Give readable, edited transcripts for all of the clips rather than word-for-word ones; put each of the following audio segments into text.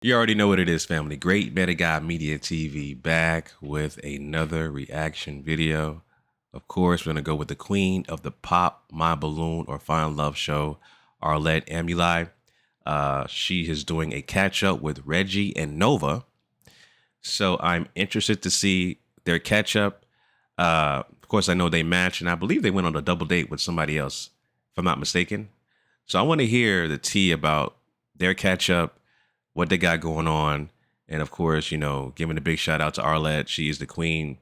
You already know what it is, family. Great Better Guy Media TV back with another reaction video. Of course, we're going to go with the queen of the Pop My Balloon or Find Love show, Arlette Amuli. She is doing a catch up with Reggie and Nova. So I'm interested to see their catch up. Of course, I know they match, and I believe they went on a double date with somebody else, if I'm not mistaken. So I want to hear the tea about their catch up, what they got going on. And of course, giving a big shout out to Arlette. She is the queen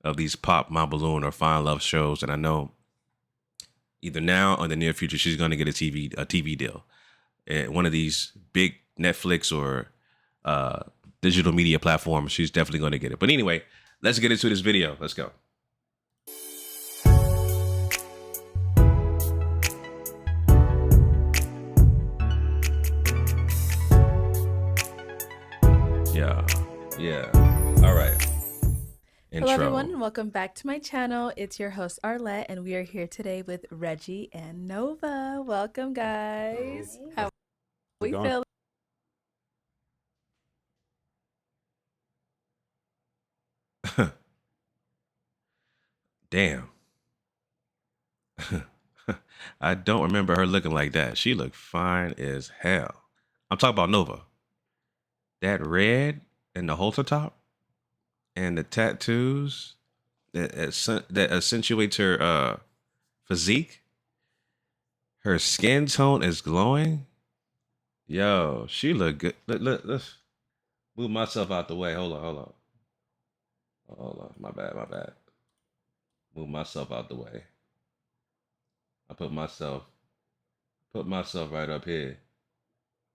of these Pop My Balloon or Find Love shows. And I know either now or in the near future, she's going to get a TV deal at one of these big Netflix or digital media platforms. She's definitely going to get it. But anyway, let's get into this video. Let's go. Yeah. All right. Intro. Hello everyone and welcome back to my channel. It's your host Arlette and we are here today with Reggie and Nova. Welcome guys. How are we feeling? Damn. I don't remember her looking like that. She looked fine as hell. I'm talking about Nova. That red and the halter top and the tattoos that accentuates her physique. Her skin tone is glowing. Yo, she look good. Let's move myself out the way. Hold on. My bad. Move myself out the way. I put myself right up here.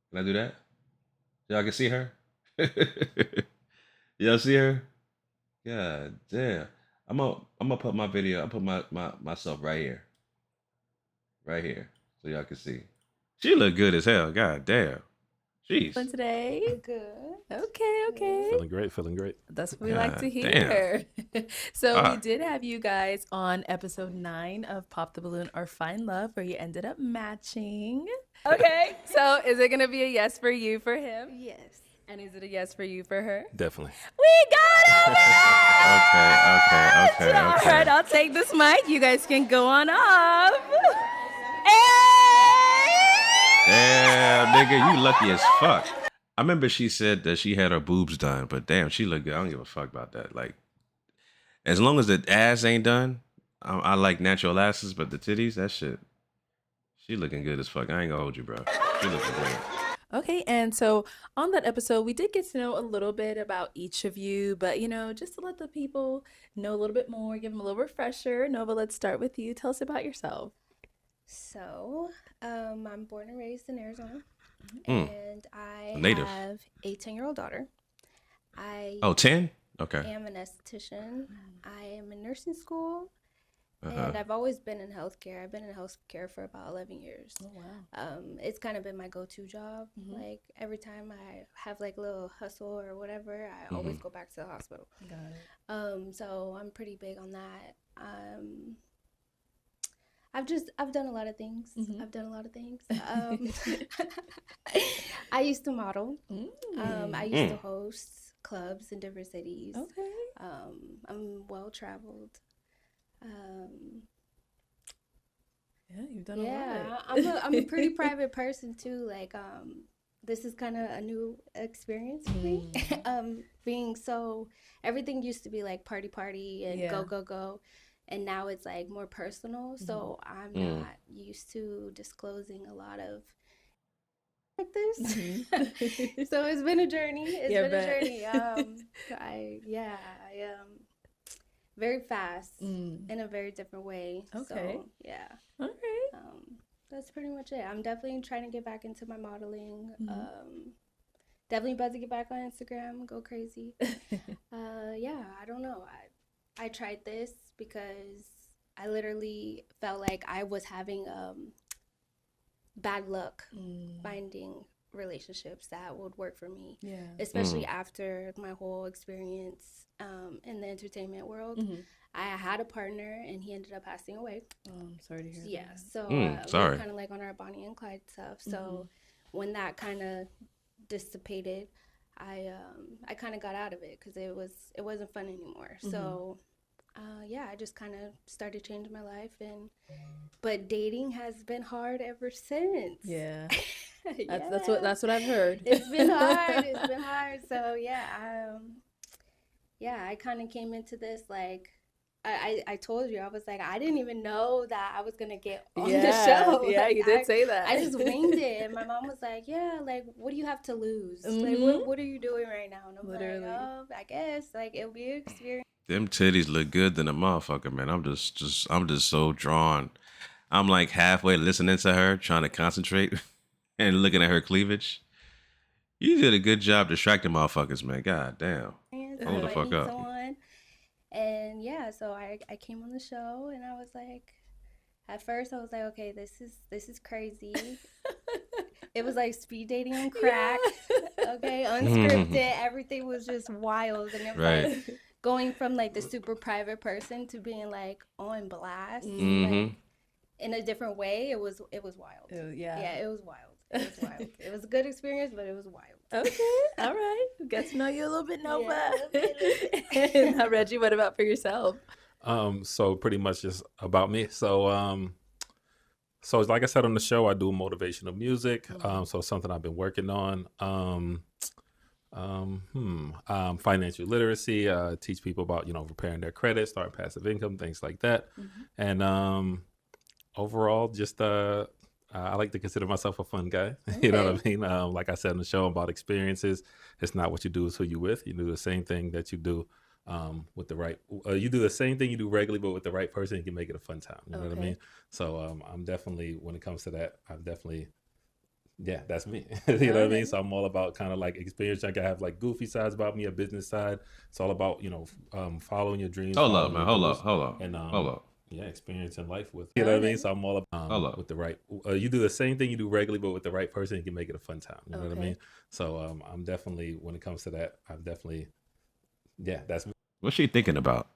Can I do that? Y'all can see her? Y'all see her? God damn. I'm gonna put my video, I put myself right here. Right here. So y'all can see. She look good as hell. God damn. Jeez. Today? Good. Okay. Feeling great. That's what we like to hear. So we did have you guys on episode 9 of Pop the Balloon or Find Love where you ended up matching. Okay. So is it gonna be a yes for you for him? Yes. And is it a yes for you for her? Definitely. We got it! Okay. All right, I'll take this mic. You guys can go on off. Damn, nigga, you lucky as fuck. I remember she said that she had her boobs done, but damn, she looked good. I don't give a fuck about that. Like, as long as the ass ain't done, I like natural asses, but the titties, that shit, she looking good as fuck. I ain't gonna hold you, bro. She looking great. Okay, and so on that episode, we did get to know a little bit about each of you, but just to let the people know a little bit more, give them a little refresher. Nova, let's start with you. Tell us about yourself. So, I'm born and raised in Arizona, and I have a 10-year-old daughter. I 10? Okay. am an esthetician. I am in nursing school, and I've always been in healthcare. I've been in healthcare for about 11 years. Oh, wow. It's kind of been my go-to job. Like, every time I have, like, a little hustle or whatever, I always go back to the hospital. Got it. So I'm pretty big on that. I've done a lot of things. I used to model. I used to host clubs in different cities. Okay. I'm well traveled. Yeah, you've done a lot. I'm a pretty private person too. Like, this is kind of a new experience for me. Being so, everything used to be like party and go. And now it's like more personal. So I'm not used to disclosing a lot of like this. So it's been a journey. I am very fast in a very different way. Okay. So, yeah. All right. That's pretty much it. I'm definitely trying to get back into my modeling. Definitely about to get back on Instagram, go crazy. Yeah, I don't know. I tried this because I literally felt like I was having bad luck finding relationships that would work for me. Yeah. Especially after my whole experience in the entertainment world. I had a partner and he ended up passing away. Oh, I'm sorry to hear that. Yeah, so sorry. we were kind of like on our Bonnie and Clyde stuff. So when that kind of dissipated, I kind of got out of it because it wasn't fun anymore. So yeah, I just kind of started changing my life, but dating has been hard ever since. Yeah. Yeah. That's what I've heard. It's been hard. It's been hard. So yeah, I kind of came into this like I told you, I was like, I didn't even know that I was gonna get on the show. Yeah, like, you did say that. I just winged it, and my mom was like, yeah, like, what do you have to lose? Like, what are you doing right now? And I'm Literally. like, oh, I guess like it'll be an experience. Them titties look good than a motherfucker, man. I'm just so drawn. I'm like halfway listening to her, trying to concentrate and looking at her cleavage. You did a good job distracting motherfuckers, man. God damn. Hold the fuck up. Someone. And yeah, so I came on the show, and I was like, at first I was like, okay, this is crazy. It was like speed dating on crack. Yeah. Okay, unscripted. Everything was just wild, and it was like going from like the super private person to being like on blast, like, in a different way. It was wild. Yeah, it was wild. It was wild. It was a good experience, but it was wild. Okay, all right. Get to know you a little bit, Nova. Yeah, now, Reggie, what about for yourself? So pretty much just about me. So like I said on the show, I do motivational music. So something I've been working on. Financial literacy, teach people about, repairing their credit, start passive income, things like that. And overall, just I like to consider myself a fun guy. Okay. You know what I mean? Like I said in the show, about experiences. It's not what you do, it's who you with. You do the same thing that you do with the right. You do the same thing you do regularly, but with the right person, you can make it a fun time. You know what I mean? So I'm definitely, when it comes to that, yeah, that's me. You know what I mean? So I'm all about kind of like experience. I have like goofy sides about me, a business side. It's all about, following your dreams. Hold up, man. Hold up. And hold up. Yeah, experiencing life with, you know what I mean? So I'm all about with the right, you do the same thing you do regularly, but with the right person, you can make it a fun time. You know what I mean? So I'm definitely, when it comes to that, yeah, that's me. What's she thinking about?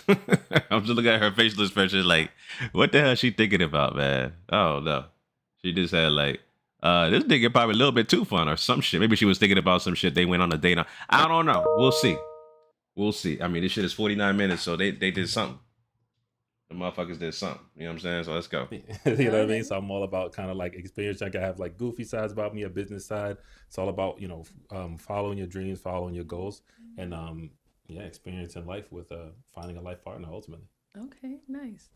I'm just looking at her facial expression like, what the hell is she thinking about, man? Oh, no. She just had like, this nigga probably a little bit too fun or some shit. Maybe she was thinking about some shit they went on a date on. I don't know. We'll see. We'll see. I mean, this shit is 49 minutes, so they did something. The motherfuckers did something. You know what I'm saying? So let's go. You know what I mean? So I'm all about kind of like experience. I have like goofy sides about me, a business side. It's all about, following your dreams, following your goals, and experiencing life with finding a life partner ultimately. Okay, nice.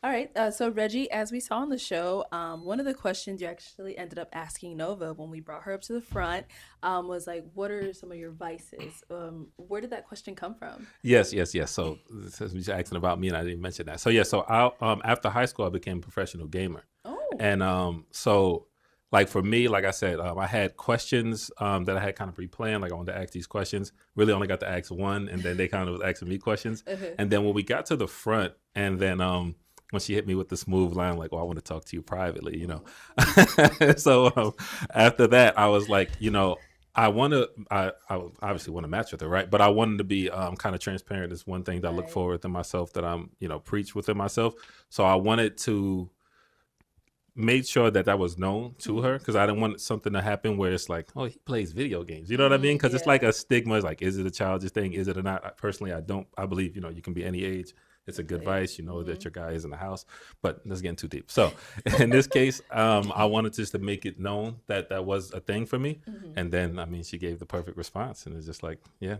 All right. So Reggie, as we saw on the show, one of the questions you actually ended up asking Nova when we brought her up to the front was like, what are some of your vices? Where did that question come from? Yes. So since you're asking about me and I didn't mention that. So yeah, so after high school, I became a professional gamer. Oh. And so like for me, like I said, I had questions that I had kind of pre-planned. Like I wanted to ask these questions. Really only got to ask one, and then they kind of was asking me questions. And then when we got to the front, and then when she hit me with the smooth line, like, well, I want to talk to you privately, So after that, I was like, I obviously want to match with her, right? But I wanted to be kind of transparent. It's one thing that I look forward to myself, that I'm, preach within myself. So I wanted to make sure that was known to her, because I didn't want something to happen where it's like, oh, he plays video games. You know what I mean? Because it's like a stigma. It's like, is it a childish thing? Is it or not? Personally, I believe, you can be any age. It's a good vice, that your guy is in the house, but let's get too deep. So in this case, I wanted just to make it known that that was a thing for me. And then, she gave the perfect response, and it's just like, yeah.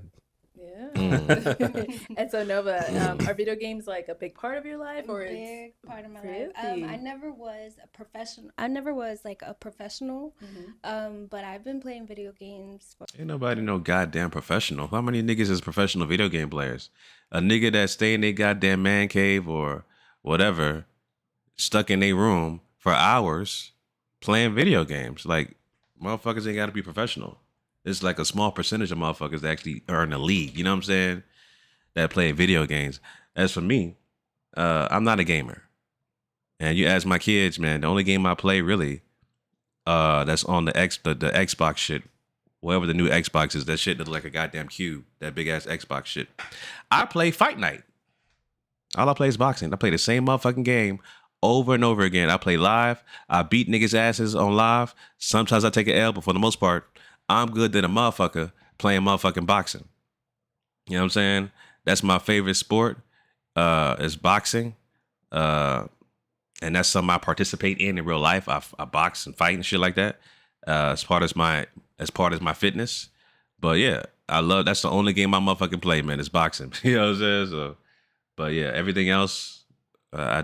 And so Nova, are video games like a big part of your life, or big part of my life? I never was a professional. I never was like a professional. But I've been playing video games. Ain't nobody no goddamn professional. How many niggas is professional video game players? A nigga that stay in their goddamn man cave or whatever, stuck in their room for hours playing video games. Like, motherfuckers ain't got to be professional. It's like a small percentage of motherfuckers that actually are in the league, you know what I'm saying, that play video games. As for me, I'm not a gamer. And you ask my kids, man, the only game I play really that's on the Xbox shit, whatever the new Xbox is, that shit looks like a goddamn cube, that big-ass Xbox shit. I play Fight Night. All I play is boxing. I play the same motherfucking game over and over again. I play live. I beat niggas' asses on live. Sometimes I take an L, but for the most part, I'm good than a motherfucker playing motherfucking boxing. You know what I'm saying? That's my favorite sport. Is boxing. And that's something I participate in real life. I box and fight and shit like that. As part of my fitness. But yeah, that's the only game I motherfucking play, man, is boxing. You know what I'm saying? So, but yeah, everything else, I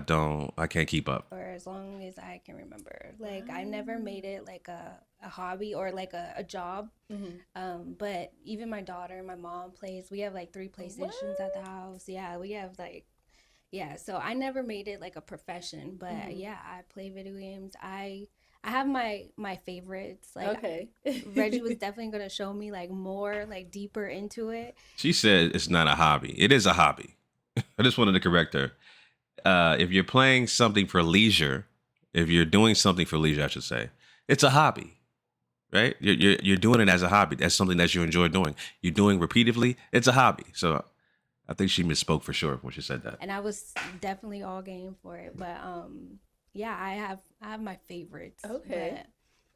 can't keep up. For as long as I can remember. Like, I never made it like a hobby or like a job. But even my daughter and my mom plays. We have like 3 PlayStations at the house. Yeah, we have like, yeah. So I never made it like a profession. But yeah, I play video games. I have my favorites. Like, okay. Reggie was definitely gonna show me like more, like deeper into it. She said it's not a hobby. It is a hobby. I just wanted to correct her. If you're playing something for leisure, if you're doing something for leisure, I should say, it's a hobby, right? You're doing it as a hobby. That's something that you enjoy doing. You're doing repeatedly. It's a hobby. So I think she misspoke for sure when she said that. And I was definitely all game for it, but yeah, I have my favorites. Okay. But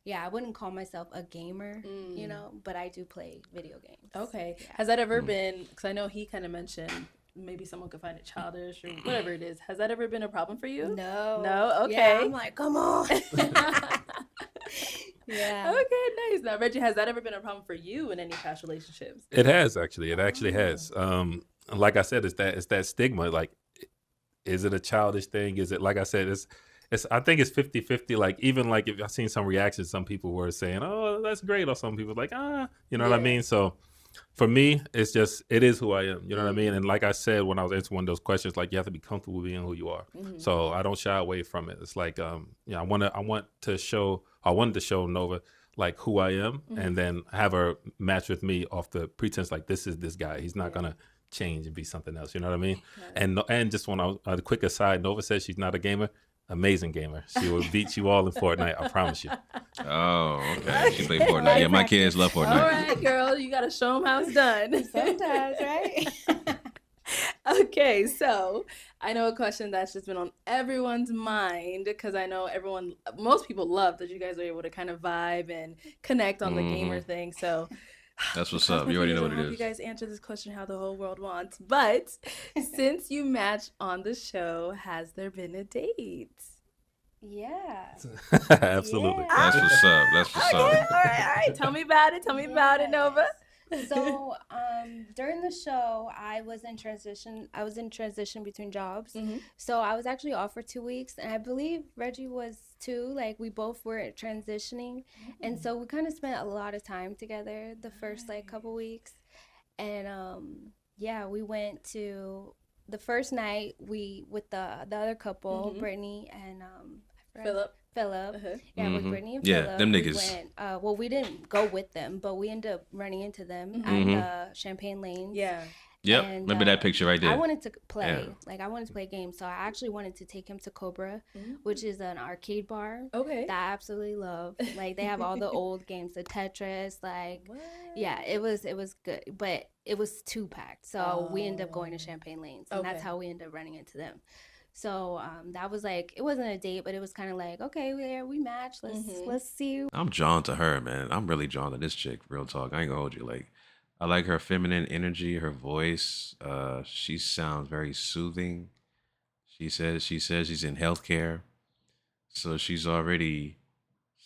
yeah, I wouldn't call myself a gamer, you know, but I do play video games. Okay. Yeah. Has that ever been, because I know he kind of mentioned maybe someone could find it childish or whatever it is. Has that ever been a problem for you? No? Okay. Yeah, I'm like, come on. Yeah. Okay, nice. Now, Reggie, has that ever been a problem for you in any past relationships? It has, actually. It actually has. Like I said, it's that stigma. Like, is it a childish thing? Is it, like I said, I think it's 50-50. Like, even like if I've seen some reactions, some people were saying, oh, that's great. Or some people like, you know what I mean? So for me, it is who I am. You know what I mean? And like I said, when I was answering one of those questions, like, you have to be comfortable being who you are. So I don't shy away from it. It's like, I wanted to show Nova like who I am, and then have her match with me off the pretense like, this is this guy. He's not gonna change and be something else. You know what I mean? And just want a quick aside, Nova says she's not a gamer. Amazing gamer. She will beat you all in Fortnite. I promise you. Oh, okay. She played Fortnite. Yeah, my kids love Fortnite. All right, girl. You got to show them how it's done. Sometimes, right? Okay, so I know a question that's just been on everyone's mind, because I know most people love that you guys are able to kind of vibe and connect on the gamer thing. So that's what's up. You already know what it is. You guys answer this question how the whole world wants. But since you matched on the show, has there been a date? Yeah. Absolutely. Yeah. That's what's up. That's what's All up. right. Tell me about it. Tell me about it, Nova. So during the show, I was in transition between jobs. So I was actually off for 2 weeks, and I believe Reggie was too. Like, we both were transitioning, and so we kind of spent a lot of time together the first like couple weeks. And yeah, we went to the first night with the other couple, Brittany and Philip. Yeah, with Brittany and Philip. Yeah, them niggas. We went, well, we didn't go with them, but we ended up running into them at the Champagne Lanes. Yeah. Yep. And, remember that picture right there. I wanted to play. Like, I wanted to play games. So I actually wanted to take him to Cobra, which is an arcade bar. Okay. That I absolutely love. Like, they have all the old games, the Tetris. Like, yeah, it was good. But it was too packed. So we ended up going to Champagne Lanes. And that's how we ended up running into them. So that was like, it wasn't a date, but it was kind of like, okay, we matched. Let's see. I'm drawn to her, man. I'm really drawn to this chick. Real talk. I ain't gonna hold you. Like, I like her feminine energy, her voice. She sounds very soothing. She says she's in healthcare, so she's already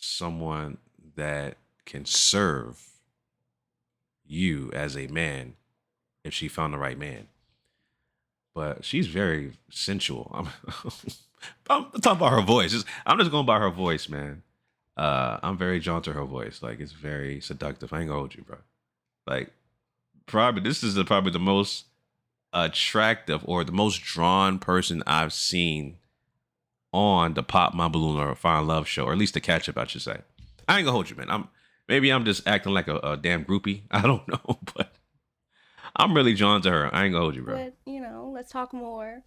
someone that can serve you as a man if she found the right man. But she's very sensual. I'm talking about her voice. I'm just going by her voice, man. I'm very drawn to her voice. Like, it's very seductive. I ain't gonna hold you, bro. Like, this is probably the most attractive or the most drawn person I've seen on the Pop My Balloon or Fine Love show, or at least the CashApp, I should say. I ain't gonna hold you, man. Maybe I'm just acting like a damn groupie. I don't know, but I'm really drawn to her. I ain't gonna hold you, bro. But, let's talk more.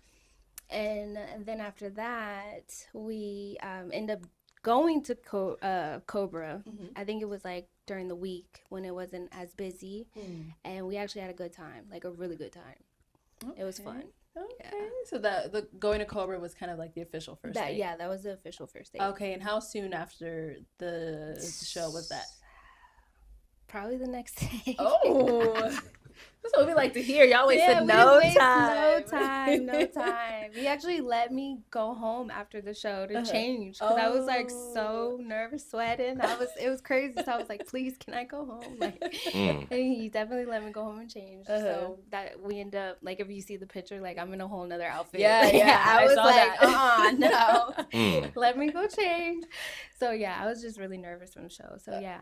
And then after that, we end up going to Cobra. I think it was like during the week when it wasn't as busy. And we actually had a good time, like a really good time. Okay. It was fun. Okay. So the going to Cobra was kind of like the official first date. Yeah, that was the official first date. Okay, and how soon after the show was that? Probably the next day. Oh. That's what we like to hear. Y'all wasted no time. No time. He actually let me go home after the show to change because I was like so nervous, sweating. It was crazy. So I was like, please, can I go home? Like, and he definitely let me go home and change. So that we end up like, if you see the picture, like I'm in a whole nother outfit. Yeah. I was like, no, let me go change. So yeah, I was just really nervous from the show. So yeah,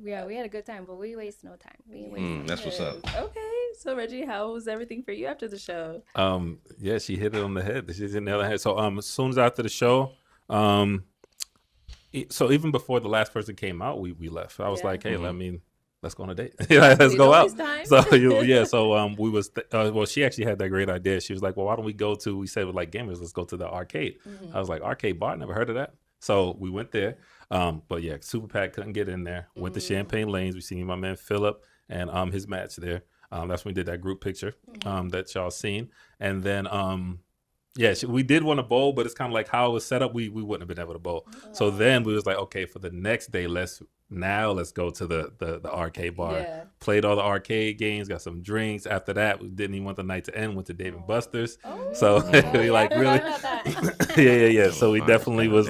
we had a good time, but we wasted no time. That's what's up. Okay, so Reggie, how was everything for you after the show? Yeah, she hit it on the head. She hit it on the head. So as soon as after the show, so even before the last person came out, we left. I was like, hey, let's go on a date. Let's go out. So we was well, she actually had that great idea. She was like, well, why don't we go to? We said, like gamers, let's go to the arcade. I was like, arcade bar, never heard of that. So we went there. But yeah, Super Pack couldn't get in there. Went to Champagne Lanes. We seen my man Phillip and his match there. That's when we did that group picture that y'all seen. And then we did want to bowl, but it's kind of like how it was set up. We wouldn't have been able to bowl. So then we was like, okay, for the next day, let's go to the arcade bar. Yeah. Played all the arcade games, got some drinks. After that, we didn't even want the night to end. Went to Dave and Buster's. So we like really, yeah. So we definitely was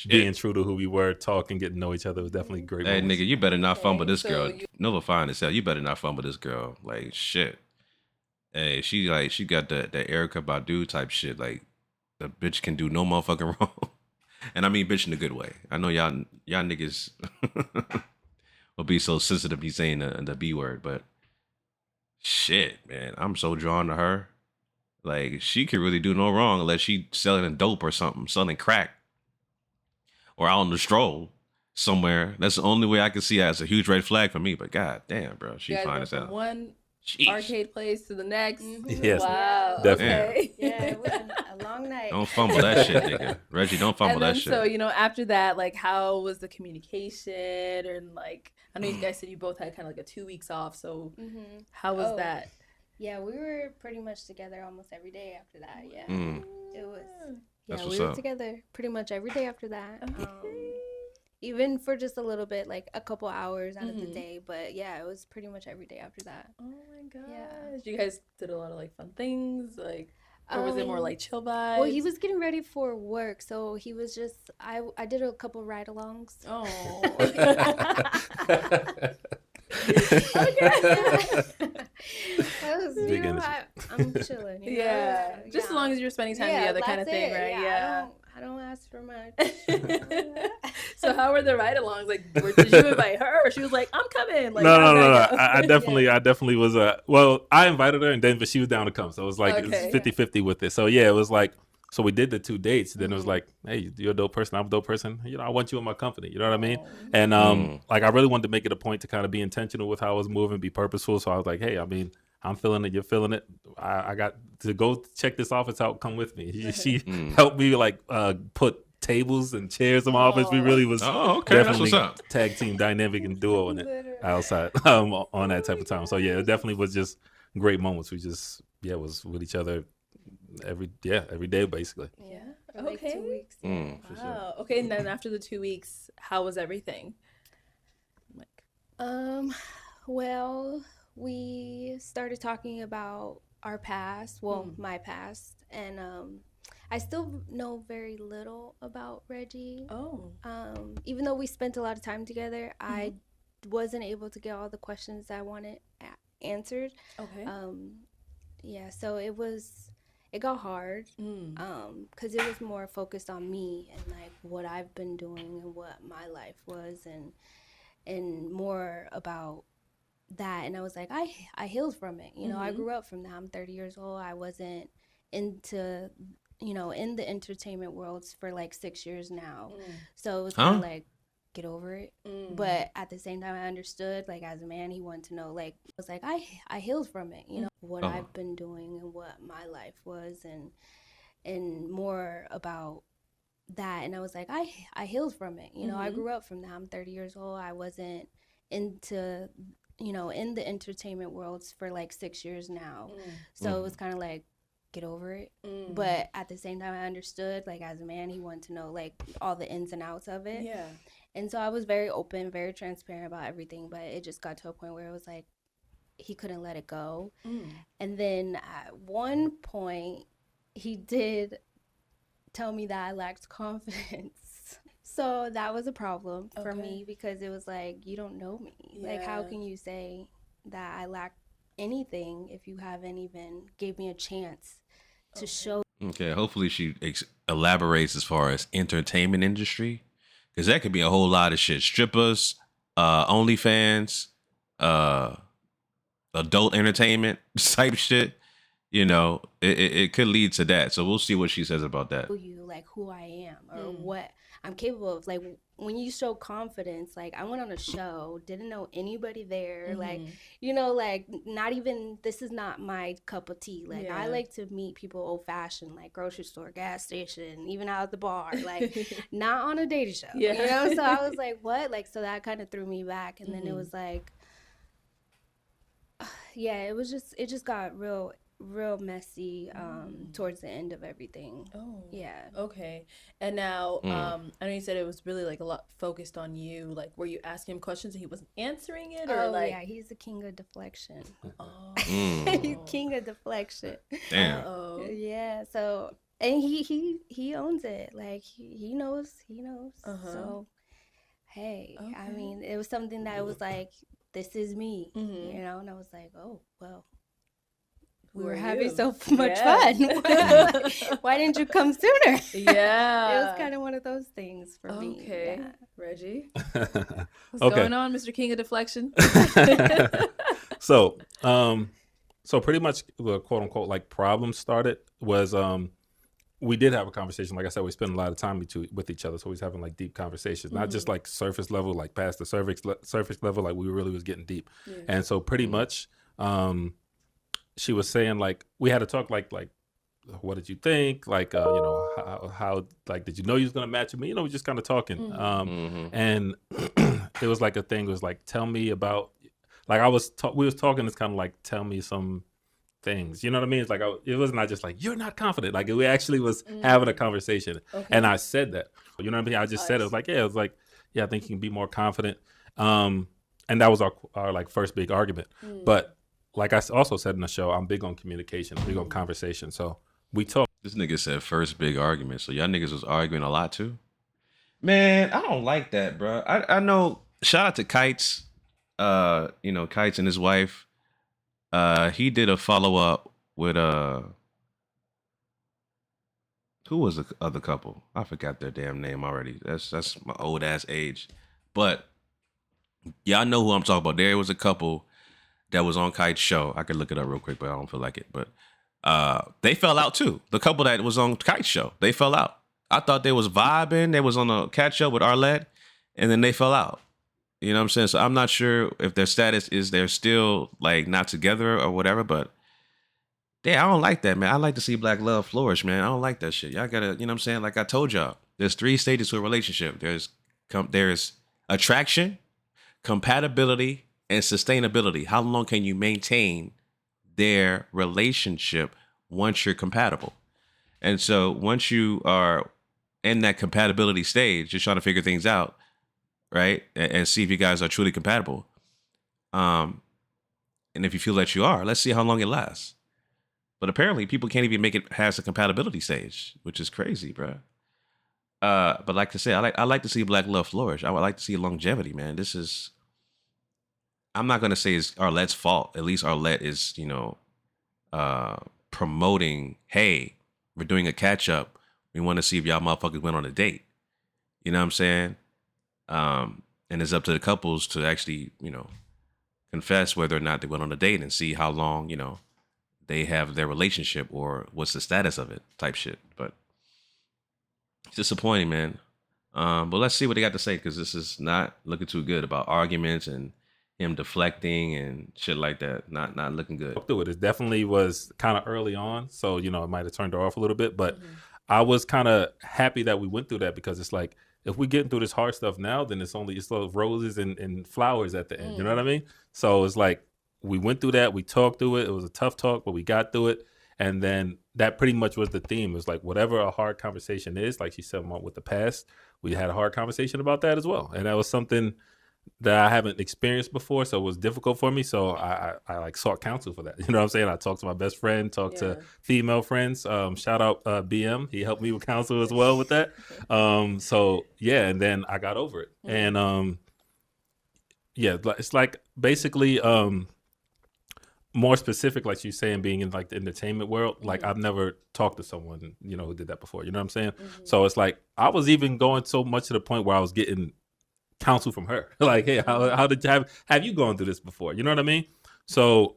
being true to who we were, talking, getting to know each other. It was definitely great. Hey, moments. nigga, you better not fumble this girl. Nova fine as hell. You better not fumble this girl. Like shit. Hey, she got the Erykah Badu type shit. Like the bitch can do no motherfucking wrong. And I mean bitch in a good way. I know y'all niggas will be so sensitive to saying the B word, but shit, man, I'm so drawn to her. Like she could really do no wrong unless she selling dope or something, selling crack, or out on the stroll somewhere. That's the only way I can see her as a huge red flag for me. But god damn, bro, she fine as hell. One arcade place to the next. Yes, wow, definitely. Okay. Yeah, it was a long night. Don't fumble that shit, nigga. Reggie, don't fumble that shit. So after that, like, how was the communication? And like, I know you guys said you both had kind of like a 2 weeks off. So how was that? Yeah, we were pretty much together almost every day after that. Yeah, it was. Yeah, we were together pretty much every day after that. Even for just a little bit, like a couple hours out of the day. But yeah, it was pretty much every day after that. Oh my gosh. Yeah. You guys did a lot of like fun things, like, or was it more like chill vibes? Well, he was getting ready for work, so he was just, I did a couple ride-alongs. Oh. That was, I'm chilling. Yeah. Just as long as you're spending time together kind of thing, right? Yeah. I don't ask for much. So how were the ride-alongs? Like, did you invite her, or she was like, "I'm coming"? Like, no. I definitely was. Well, I invited her, and then but she was down to come. So it was like it's 50-50 with it. So yeah, it was like. So we did the 2 dates. Then it was like, hey, you're a dope person. I'm a dope person. I want you in my company. You know what I mean? And like I really wanted to make it a point to kind of be intentional with how I was moving, be purposeful. So I was like, hey, I mean, I'm feeling it. You're feeling it. I got to go check this office out. Come with me. She helped me like put tables and chairs in my office. We really was definitely tag team dynamic and duo in it outside on that type of time. So yeah, it definitely was just great moments. We just was with each other every day basically. Yeah. For like 2 weeks. Wow. Sure. Okay, and then after the 2 weeks, how was everything? Like, well, we started talking about our past, my past, and I still know very little about Reggie. Even though we spent a lot of time together, I wasn't able to get all the questions I wanted answered. Okay. So it got hard because it was more focused on me and like what I've been doing and what my life was and more about that. And I was like, I healed from it. I grew up from that. I'm 30 years old. I wasn't into, in the entertainment world for like 6 years now. So it was kind of like, get over it. But at the same time, I understood, like, as a man, he wanted to know, like, I was like, I healed from it, what I've been doing and what my life was and more about that. And I was like, I healed from it. I grew up from that. I'm 30 years old. I wasn't into, in the entertainment world for like 6 years now. So it was kind of like, get over it. But at the same time, I understood, like, as a man, he wanted to know, like, all the ins and outs of it. Yeah. And so I was very open, very transparent about everything, but it just got to a point where it was like he couldn't let it go. And then at one point, he did tell me that I lacked confidence. So that was a problem for me, because it was like, you don't know me. Like, how can you say that I lack anything if you haven't even gave me a chance to show? Okay, hopefully she elaborates as far as entertainment industry, because that could be a whole lot of shit. Strippers, OnlyFans, adult entertainment type shit. You know, it could lead to that. So we'll see what she says about that. You, like, who I am or what I'm capable of. Like, when you show confidence, like, I went on a show, didn't know anybody there, like, you know, like, not even, this is not my cup of tea. Like, I like to meet people old fashioned, like grocery store, gas station, even out at the bar, like, not on a dating show. You know, so I was like, what? Like, so that kind of threw me back. And then it was like, it just got real messy towards the end of everything. Okay. And now I know you said it was really like a lot focused on you. Like, were you asking him questions and he wasn't answering it, or like? Yeah, he's the king of deflection. He's king of deflection. Damn. Yeah, so, and he owns it. Like, he knows so hey, I mean, it was something that was like, this is me, you know. And I was like, oh well, we were having so much fun. Why didn't you come sooner? Yeah. It was kind of one of those things for me. Okay. Yeah. Reggie, what's going on, Mr. King of Deflection? So pretty much the quote unquote like problem started was we did have a conversation. Like I said, we spent a lot of time with each other, so we was having like deep conversations, not just like surface level, like past the surface level, like we really was getting deep. And so pretty much she was saying, like, we had to talk like what did you think, like you know, how like, did you know you was gonna match with me, you know, we just kind of talking. And it was like a thing, it was like, tell me about, like, we was talking, it's kind of like, tell me some things, you know what I mean? It's like, it was not just like, you're not confident, like, we actually was having a conversation. And I said that, you know what I mean? I just said it, I was like, I think you can be more confident. And that was our like first big argument. But like I also said in the show, I'm big on communication, big on conversation. So we talk. This nigga said first big argument. So y'all niggas was arguing a lot too? Man, I don't like that, bro. I know, shout out to Kites, you know, Kites and his wife. He did a follow-up with who was the other couple? I forgot their damn name already. That's my old ass age. But y'all know who I'm talking about. There was a couple that was on Kite's show. I could look it up real quick, but I don't feel like it. But they fell out too. The couple that was on Kite's show, they fell out. I thought they was vibing. They was on a catch up with Arlette, and then they fell out. You know what I'm saying? So I'm not sure if their status is they're still like not together or whatever, but yeah, I don't like that, man. I like to see black love flourish, man. I don't like that shit. Y'all gotta, you know what I'm saying? Like I told y'all, there's 3 stages to a relationship. There's attraction, compatibility, and sustainability. How long can you maintain their relationship once you're compatible? And so once you are in that compatibility stage, just trying to figure things out, right? And see if you guys are truly compatible. And if you feel that you are, let's see how long it lasts. But apparently people can't even make it past the compatibility stage, which is crazy, bro. But like I said, I like to see black love flourish. I would like to see longevity, man. I'm not going to say it's Arlette's fault. At least Arlette is, you know, promoting, hey, we're doing a catch up. We want to see if y'all motherfuckers went on a date. You know what I'm saying? And it's up to the couples to actually, you know, confess whether or not they went on a date and see how long, you know, they have their relationship or what's the status of it type shit. But it's disappointing, man. But let's see what they got to say, because this is not looking too good about arguments and him deflecting and shit like that. Not looking good. Through it. It definitely was kind of early on, so you know it might have turned her off a little bit. But I was kind of happy that we went through that, because it's like, if we getting through this hard stuff now, then it's roses and flowers at the end. You know what I mean? So it's like we went through that, we talked through it. It was a tough talk, but we got through it. And then that pretty much was the theme. It was like whatever a hard conversation is, like she said with the past, we had a hard conversation about that as well. And that was something that I haven't experienced before, so it was difficult for me. So I like sought counsel for that. You know what I'm saying? I talked to my best friend, talked to female friends. Shout out BM. He helped me with counsel as well with that. So yeah, and then I got over it. And yeah, it's like basically more specific, like she's saying, being in like the entertainment world. Like I've never talked to someone, you know, who did that before. You know what I'm saying? So it's like I was even going so much to the point where I was getting counsel from her. Like, hey, how did you have you gone through this before? You know what I mean? So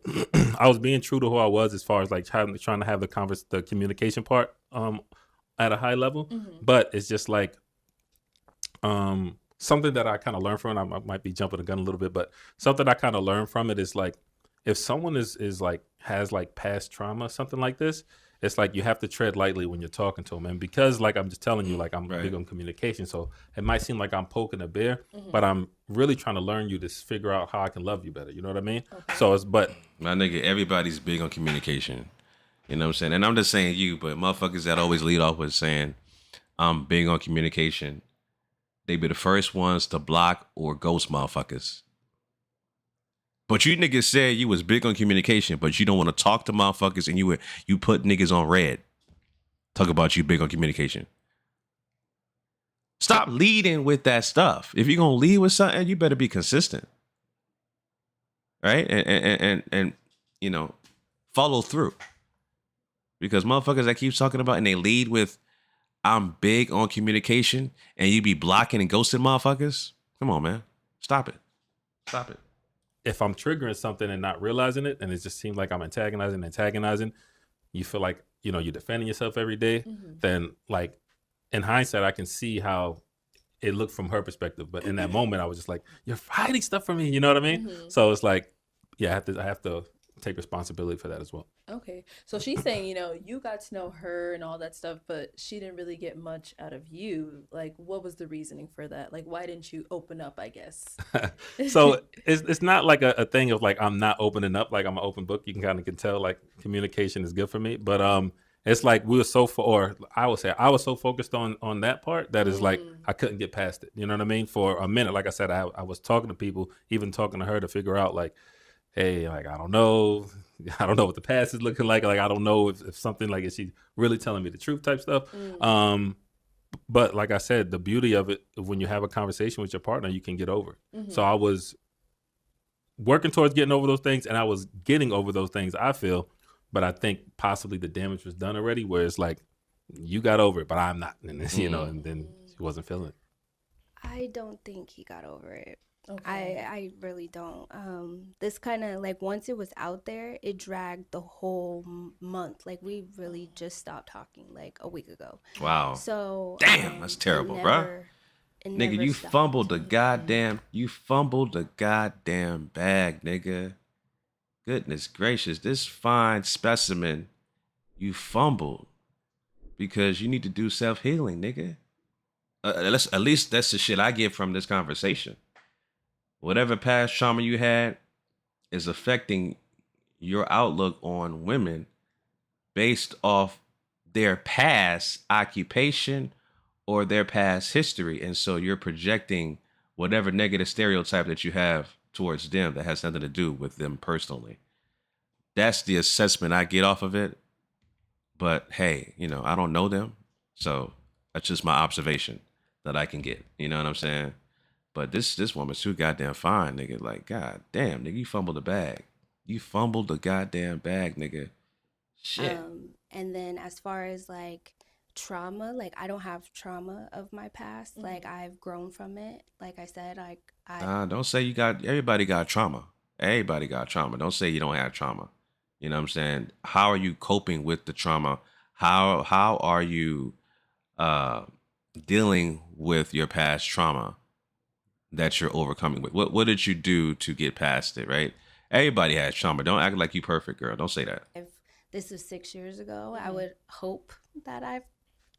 I was being true to who I was as far as like trying to have the communication part at a high level. But it's just like something that I kind of learned from it. I might be jumping the gun a little bit, but something I kind of learned from it is like, if someone is like has like past trauma, something like this, it's like you have to tread lightly when you're talking to them. And because like I'm just telling you, like I'm big on communication, so it might seem like I'm poking a bear, but I'm really trying to learn you to figure out how I can love you better. You know what I mean? So it's my nigga, everybody's big on communication. You know what I'm saying? And I'm just saying you, but motherfuckers that always lead off with saying I'm big on communication, they be the first ones to block or ghost motherfuckers. But you niggas said you was big on communication, but you don't want to talk to motherfuckers, and you put niggas on red. Talk about you big on communication. Stop leading with that stuff. If you're gonna lead with something, you better be consistent, right? And you know, follow through. Because motherfuckers that keep talking about and they lead with I'm big on communication, and you be blocking and ghosting motherfuckers. Come on, man, stop it. If I'm triggering something and not realizing it, and it just seems like I'm antagonizing, you feel like, you know, you're defending yourself every day, then like in hindsight, I can see how it looked from her perspective. But in that moment, I was just like, you're hiding stuff from me. You know what I mean? So it's like, yeah, I have to take responsibility for that as well. Okay. So she's saying, you know, you got to know her and all that stuff, but she didn't really get much out of you. Like, what was the reasoning for that? Like, why didn't you open up, I guess? So it's not like a thing of like, I'm not opening up, like I'm an open book. You can tell like communication is good for me. But it's like we were I was so focused on that part that is like, I couldn't get past it. You know what I mean? For a minute, like I said, I was talking to people, even talking to her to figure out like, hey, like, I don't know what the past is looking like. Like, I don't know if something like, is she really telling me the truth type stuff? But like I said, the beauty of it, when you have a conversation with your partner, you can get over it. So I was working towards getting over those things, and I was getting over those things, I feel. But I think possibly the damage was done already, where it's like, you got over it, but I'm not. And, you know, and then she wasn't feeling it. I don't think he got over it. Okay. I really don't. This kind of like, once it was out there, it dragged the whole month. Like, we really just stopped talking like a week ago. Wow. So damn, that's terrible, bro. Nigga, you fumbled the goddamn bag, nigga. Goodness gracious, this fine specimen you fumbled because you need to do self-healing, nigga. At least that's the shit I get from this conversation. Whatever past trauma you had is affecting your outlook on women based off their past occupation or their past history. And so you're projecting whatever negative stereotype that you have towards them that has nothing to do with them personally. That's the assessment I get off of it. But hey, you know, I don't know them. So that's just my observation that I can get. You know what I'm saying? But this woman's too goddamn fine, nigga. Like, god damn, nigga, you fumbled the bag. You fumbled the goddamn bag, nigga. Shit. And then as far as like trauma, like, I don't have trauma of my past. Like, I've grown from it. Like I said, don't say everybody got trauma. Everybody got trauma. Don't say you don't have trauma. You know what I'm saying? How are you coping with the trauma? How are you dealing with your past trauma that you're overcoming with? What did you do to get past it, right? Everybody has trauma. Don't act like you perfect, girl. Don't say that. If this was 6 years ago, I would hope that I've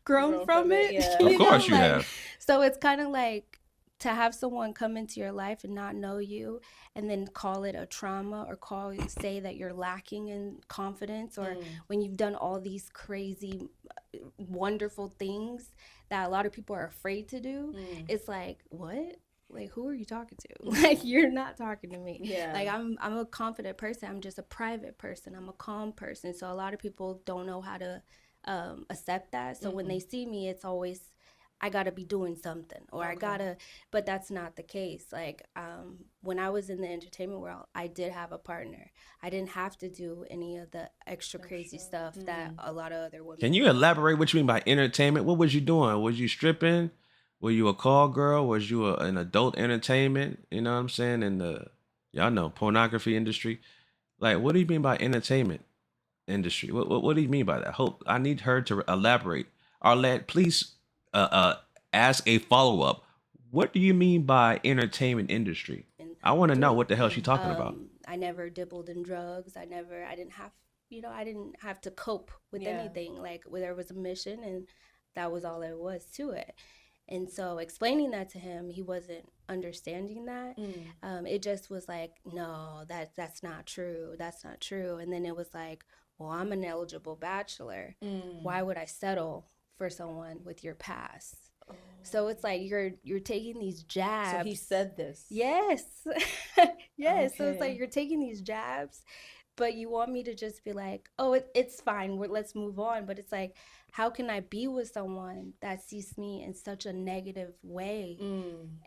grown from it. Yeah. Of course you have. So it's kind of like, to have someone come into your life and not know you and then call it a trauma or say that you're lacking in confidence, or when you've done all these crazy wonderful things that a lot of people are afraid to do, it's like, what? Like, who are you talking to? Like, you're not talking to me. Yeah. Like, I'm a confident person. I'm just a private person. I'm a calm person. So a lot of people don't know how to accept that. So when they see me, it's always, I gotta be doing something, or I gotta, but that's not the case. Like, when I was in the entertainment world, I did have a partner. I didn't have to do any of the extra crazy stuff that a lot of other women. Can you elaborate what you mean by entertainment? What was you doing? Was you stripping? Were you a call girl? Was you an adult entertainment? You know what I'm saying? In the, y'all know, pornography industry. Like, what do you mean by entertainment industry? What do you mean by that? Hope I need her to elaborate. Arlette, please ask a follow-up. What do you mean by entertainment industry? I want to know what the hell she's talking about. I never dabbled in drugs. I didn't have to cope with anything. Like, there was a mission, and that was all there was to it. And so explaining that to him, he wasn't understanding that. It just was like, no, that's not true. That's not true. And then it was like, well, I'm an eligible bachelor. Why would I settle for someone with your past? So it's like you're taking these jabs. So he said this. Yes. Yes. Okay. So it's like you're taking these jabs, but you want me to just be like, oh, it's fine. Let's move on. But it's like, how can I be with someone that sees me in such a negative way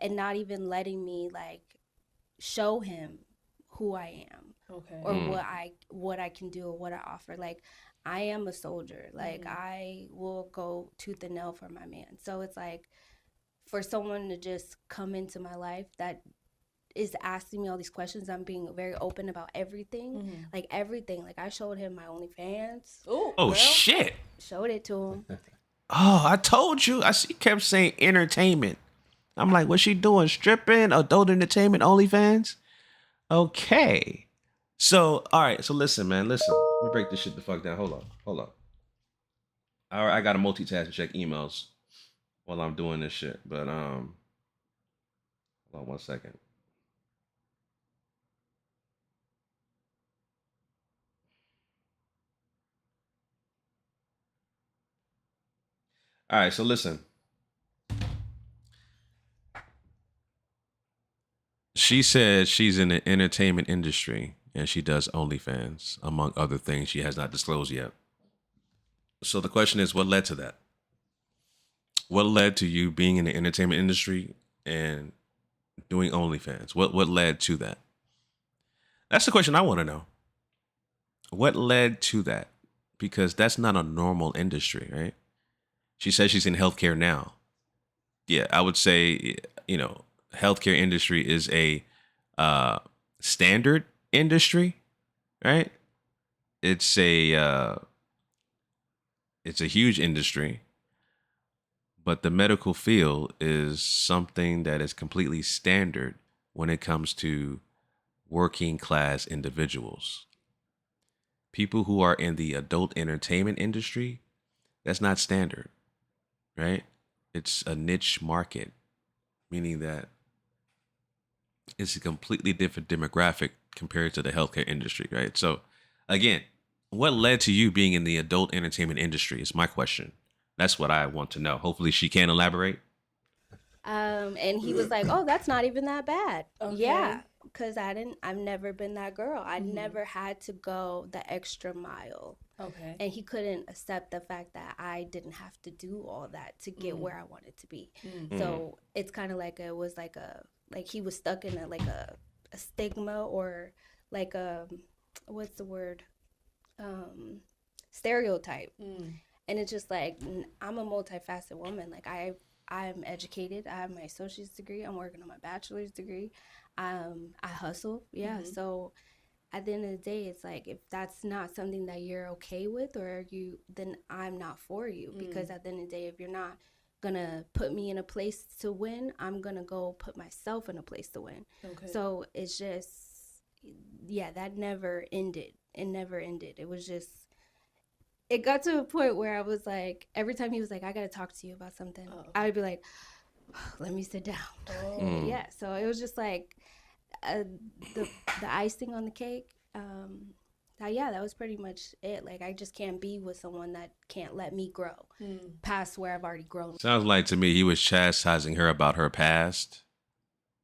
and not even letting me like show him who I am, or what I can do, or what I offer? Like, I am a soldier. Like, I will go tooth and nail for my man. So it's like, for someone to just come into my life that is asking me all these questions, I'm being very open about everything. Like, everything. Like, I showed him my OnlyFans. Oh, shit. Showed it to him. Oh, I told you. She kept saying entertainment. I'm like, what's she doing? Stripping? Adult entertainment? OnlyFans? Okay. So, all right. So listen, man. Listen. Let me break this shit the fuck down. Hold on. All right. I got to multitask and check emails while I'm doing this shit. But, hold on 1 second. All right. So listen. She said she's in the entertainment industry and she does OnlyFans, among other things she has not disclosed yet. So the question is, what led to that? What led to you being in the entertainment industry and doing OnlyFans? What led to that? That's the question I want to know. What led to that? Because that's not a normal industry, right? She says she's in healthcare now. Yeah, I would say, healthcare industry is a standard industry, right? It's a huge industry, but the medical field is something that is completely standard when it comes to working class individuals. People who are in the adult entertainment industry, that's not standard, right? It's a niche market, meaning that it's a completely different demographic compared to the healthcare industry, right? So, again, what led to you being in the adult entertainment industry is my question. That's what I want to know. Hopefully she can elaborate. And he was like, oh, that's not even that bad. Okay. Yeah, because I've never been that girl. I never had to go the extra mile. Okay. And he couldn't accept the fact that I didn't have to do all that to get where I wanted to be. So it's kind of like he was stuck in a stigma, or like what's the word? Stereotype. And it's just like, I'm a multifaceted woman. Like, I'm educated. I have my associate's degree. I'm working on my bachelor's degree. I hustle. Yeah. So at the end of the day, it's like, if that's not something that you're okay with, then I'm not for you. Because at the end of the day, if you're not gonna put me in a place to win, I'm gonna go put myself in a place to win. Okay. So it's just, that never ended. It never ended. It was just, it got to a point where I was like, every time he was like, I gotta talk to you about something, I would be like, let me sit down. Yeah, so it was just like the icing on the cake. That was pretty much it. Like, I just can't be with someone that can't let me grow past where I've already grown. Sounds like to me he was chastising her about her past,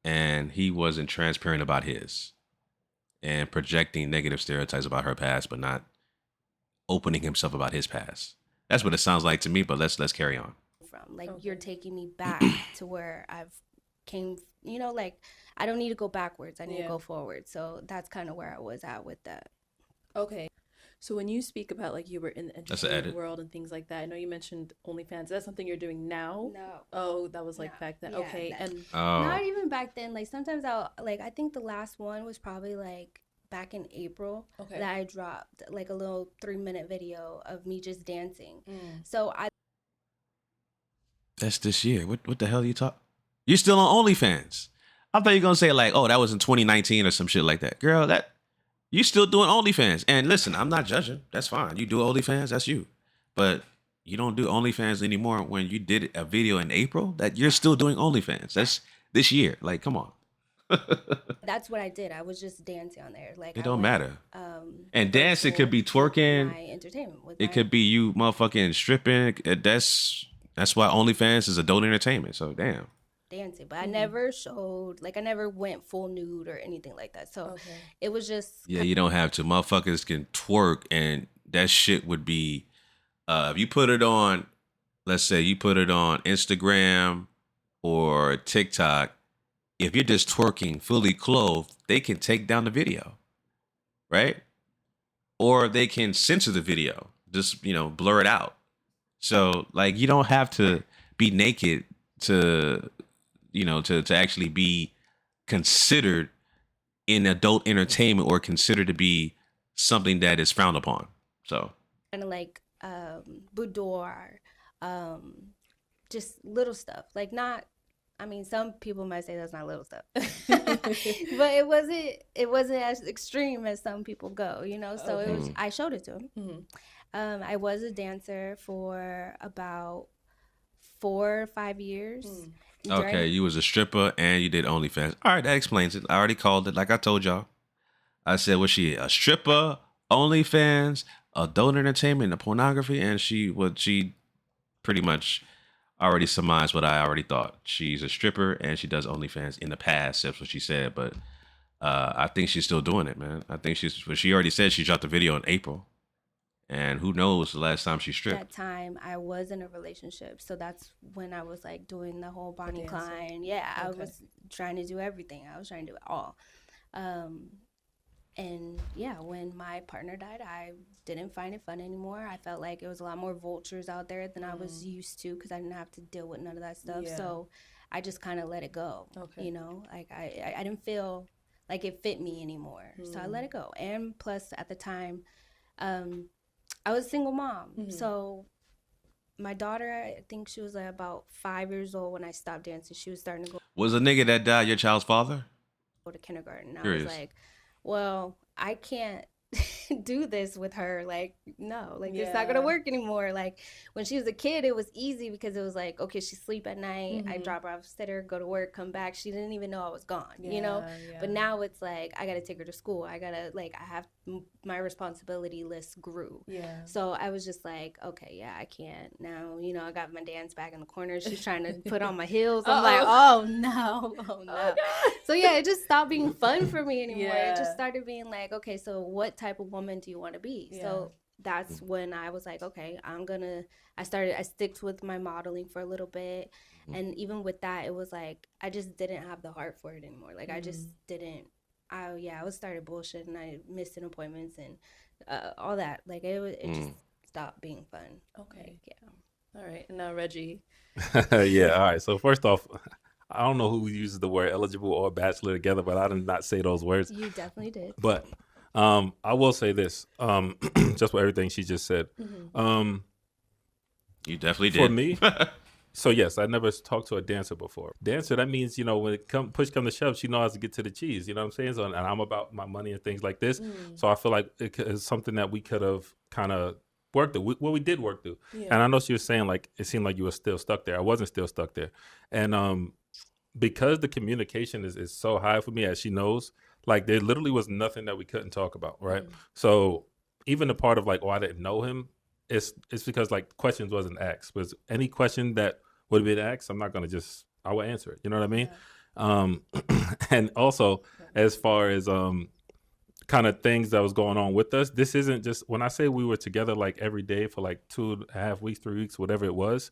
and he wasn't transparent about his, and projecting negative stereotypes about her past, but not opening himself about his past. That's what it sounds like to me. But let's carry on. From like, you're taking me back to where I've came. Like, I don't need to go backwards. I need to go forward. So that's kind of where I was at with that. Okay. So when you speak about like you were in the entertainment world and things like that, I know you mentioned OnlyFans. Is that something you're doing now? No. Oh, that was like back then. Yeah, okay. And not even back then. Like, sometimes I think the last one was probably like back in April that I dropped like a little 3-minute video of me just dancing. So That's this year. What the hell are you talking? You're still on OnlyFans. I thought you were gonna say like, oh, that was in 2019 or some shit like that. Girl, you still doing OnlyFans. And listen, I'm not judging. That's fine. You do OnlyFans, that's you. But you don't do OnlyFans anymore when you did a video in April that you're still doing OnlyFans. That's this year. Like, come on. That's what I did. I was just dancing on there. Like, it don't matter. And dance, it could be twerking. My entertainment. It could be you motherfucking stripping. That's why OnlyFans is adult entertainment. So damn. Dancing, but I never showed, like, I never went full nude or anything like that. So it was just you don't have to. Motherfuckers can twerk, and that shit would be if you put it on, let's say you put it on Instagram or TikTok, if you're just twerking fully clothed, they can take down the video, right? Or they can censor the video, just blur it out. So like, you don't have to be naked to to actually be considered in adult entertainment or considered to be something that is frowned upon. So kind of like boudoir, just little stuff. Like, not, I mean, some people might say that's not little stuff, but it wasn't as extreme as some people go, So it was. I showed it to him. I was a dancer for about 4 or 5 years. Okay, you was a stripper and you did OnlyFans. All right, that explains it. I already called it. Like I told y'all, I said, was she a stripper, OnlyFans, adult entertainment, and pornography? And she pretty much already surmised what I already thought. She's a stripper and she does OnlyFans in the past. That's what she said. But I think she's still doing it, man. I think she already said she dropped the video in April. And who knows the last time she stripped. That time I was in a relationship. So that's when I was like doing the whole Bonnie Clyde. Yeah, I was trying to do everything. I was trying to do it all. And yeah, when my partner died, I didn't find it fun anymore. I felt like it was a lot more vultures out there than I was used to, because I didn't have to deal with none of that stuff. Yeah. So I just kind of let it go. Like I didn't feel like it fit me anymore. So I let it go. And plus at the time, I was a single mom. So my daughter, I think she was like about 5 years old when I stopped dancing. She was starting to go. Was the nigga that died your child's father? Go to kindergarten. I was like, well, I can't do this with her. Like, no, like it's not gonna work anymore. Like, when she was a kid, it was easy because it was like, okay, she sleep at night, I drop her off, sit her, go to work, come back. She didn't even know I was gone, But now it's like, I gotta take her to school. I have my responsibility list grew. So I was just like, okay, I can't now. I got my dance back in the corner. She's trying to put on my heels. I'm like, oh no. So it just stopped being fun for me anymore. It just started being like, okay, so what type of woman do you want to be? So that's when I was like, okay, I sticked with my modeling for a little bit. And even with that, it was like, I just didn't have the heart for it anymore. Like, I just didn't. I was started bullshitting. I missing appointments and all that. Like, it just stopped being fun. Okay. All right. And now Reggie. All right. So first off, I don't know who uses the word eligible or bachelor together, but I did not say those words. You definitely did. But I will say this, just for everything she just said. You definitely did. For me, so yes, I never talked to a dancer before. Dancer, that means, when push come to shove, she knows how to get to the cheese. You know what I'm saying? So, and I'm about my money and things like this. So I feel like it's something that we could have kind of worked through. We did work through. Yeah. And I know she was saying like it seemed like you were still stuck there. I wasn't still stuck there. And because the communication is so high for me, as she knows, like there literally was nothing that we couldn't talk about, right? So even the part of like, oh, I didn't know him, it's because like questions wasn't asked. Was any question that would have been asked, I'm not gonna I will answer it. You know what I mean? Yeah. And also as far as kind of things that was going on with us, this isn't just when I say we were together like every day for like 2.5 weeks, 3 weeks, whatever it was.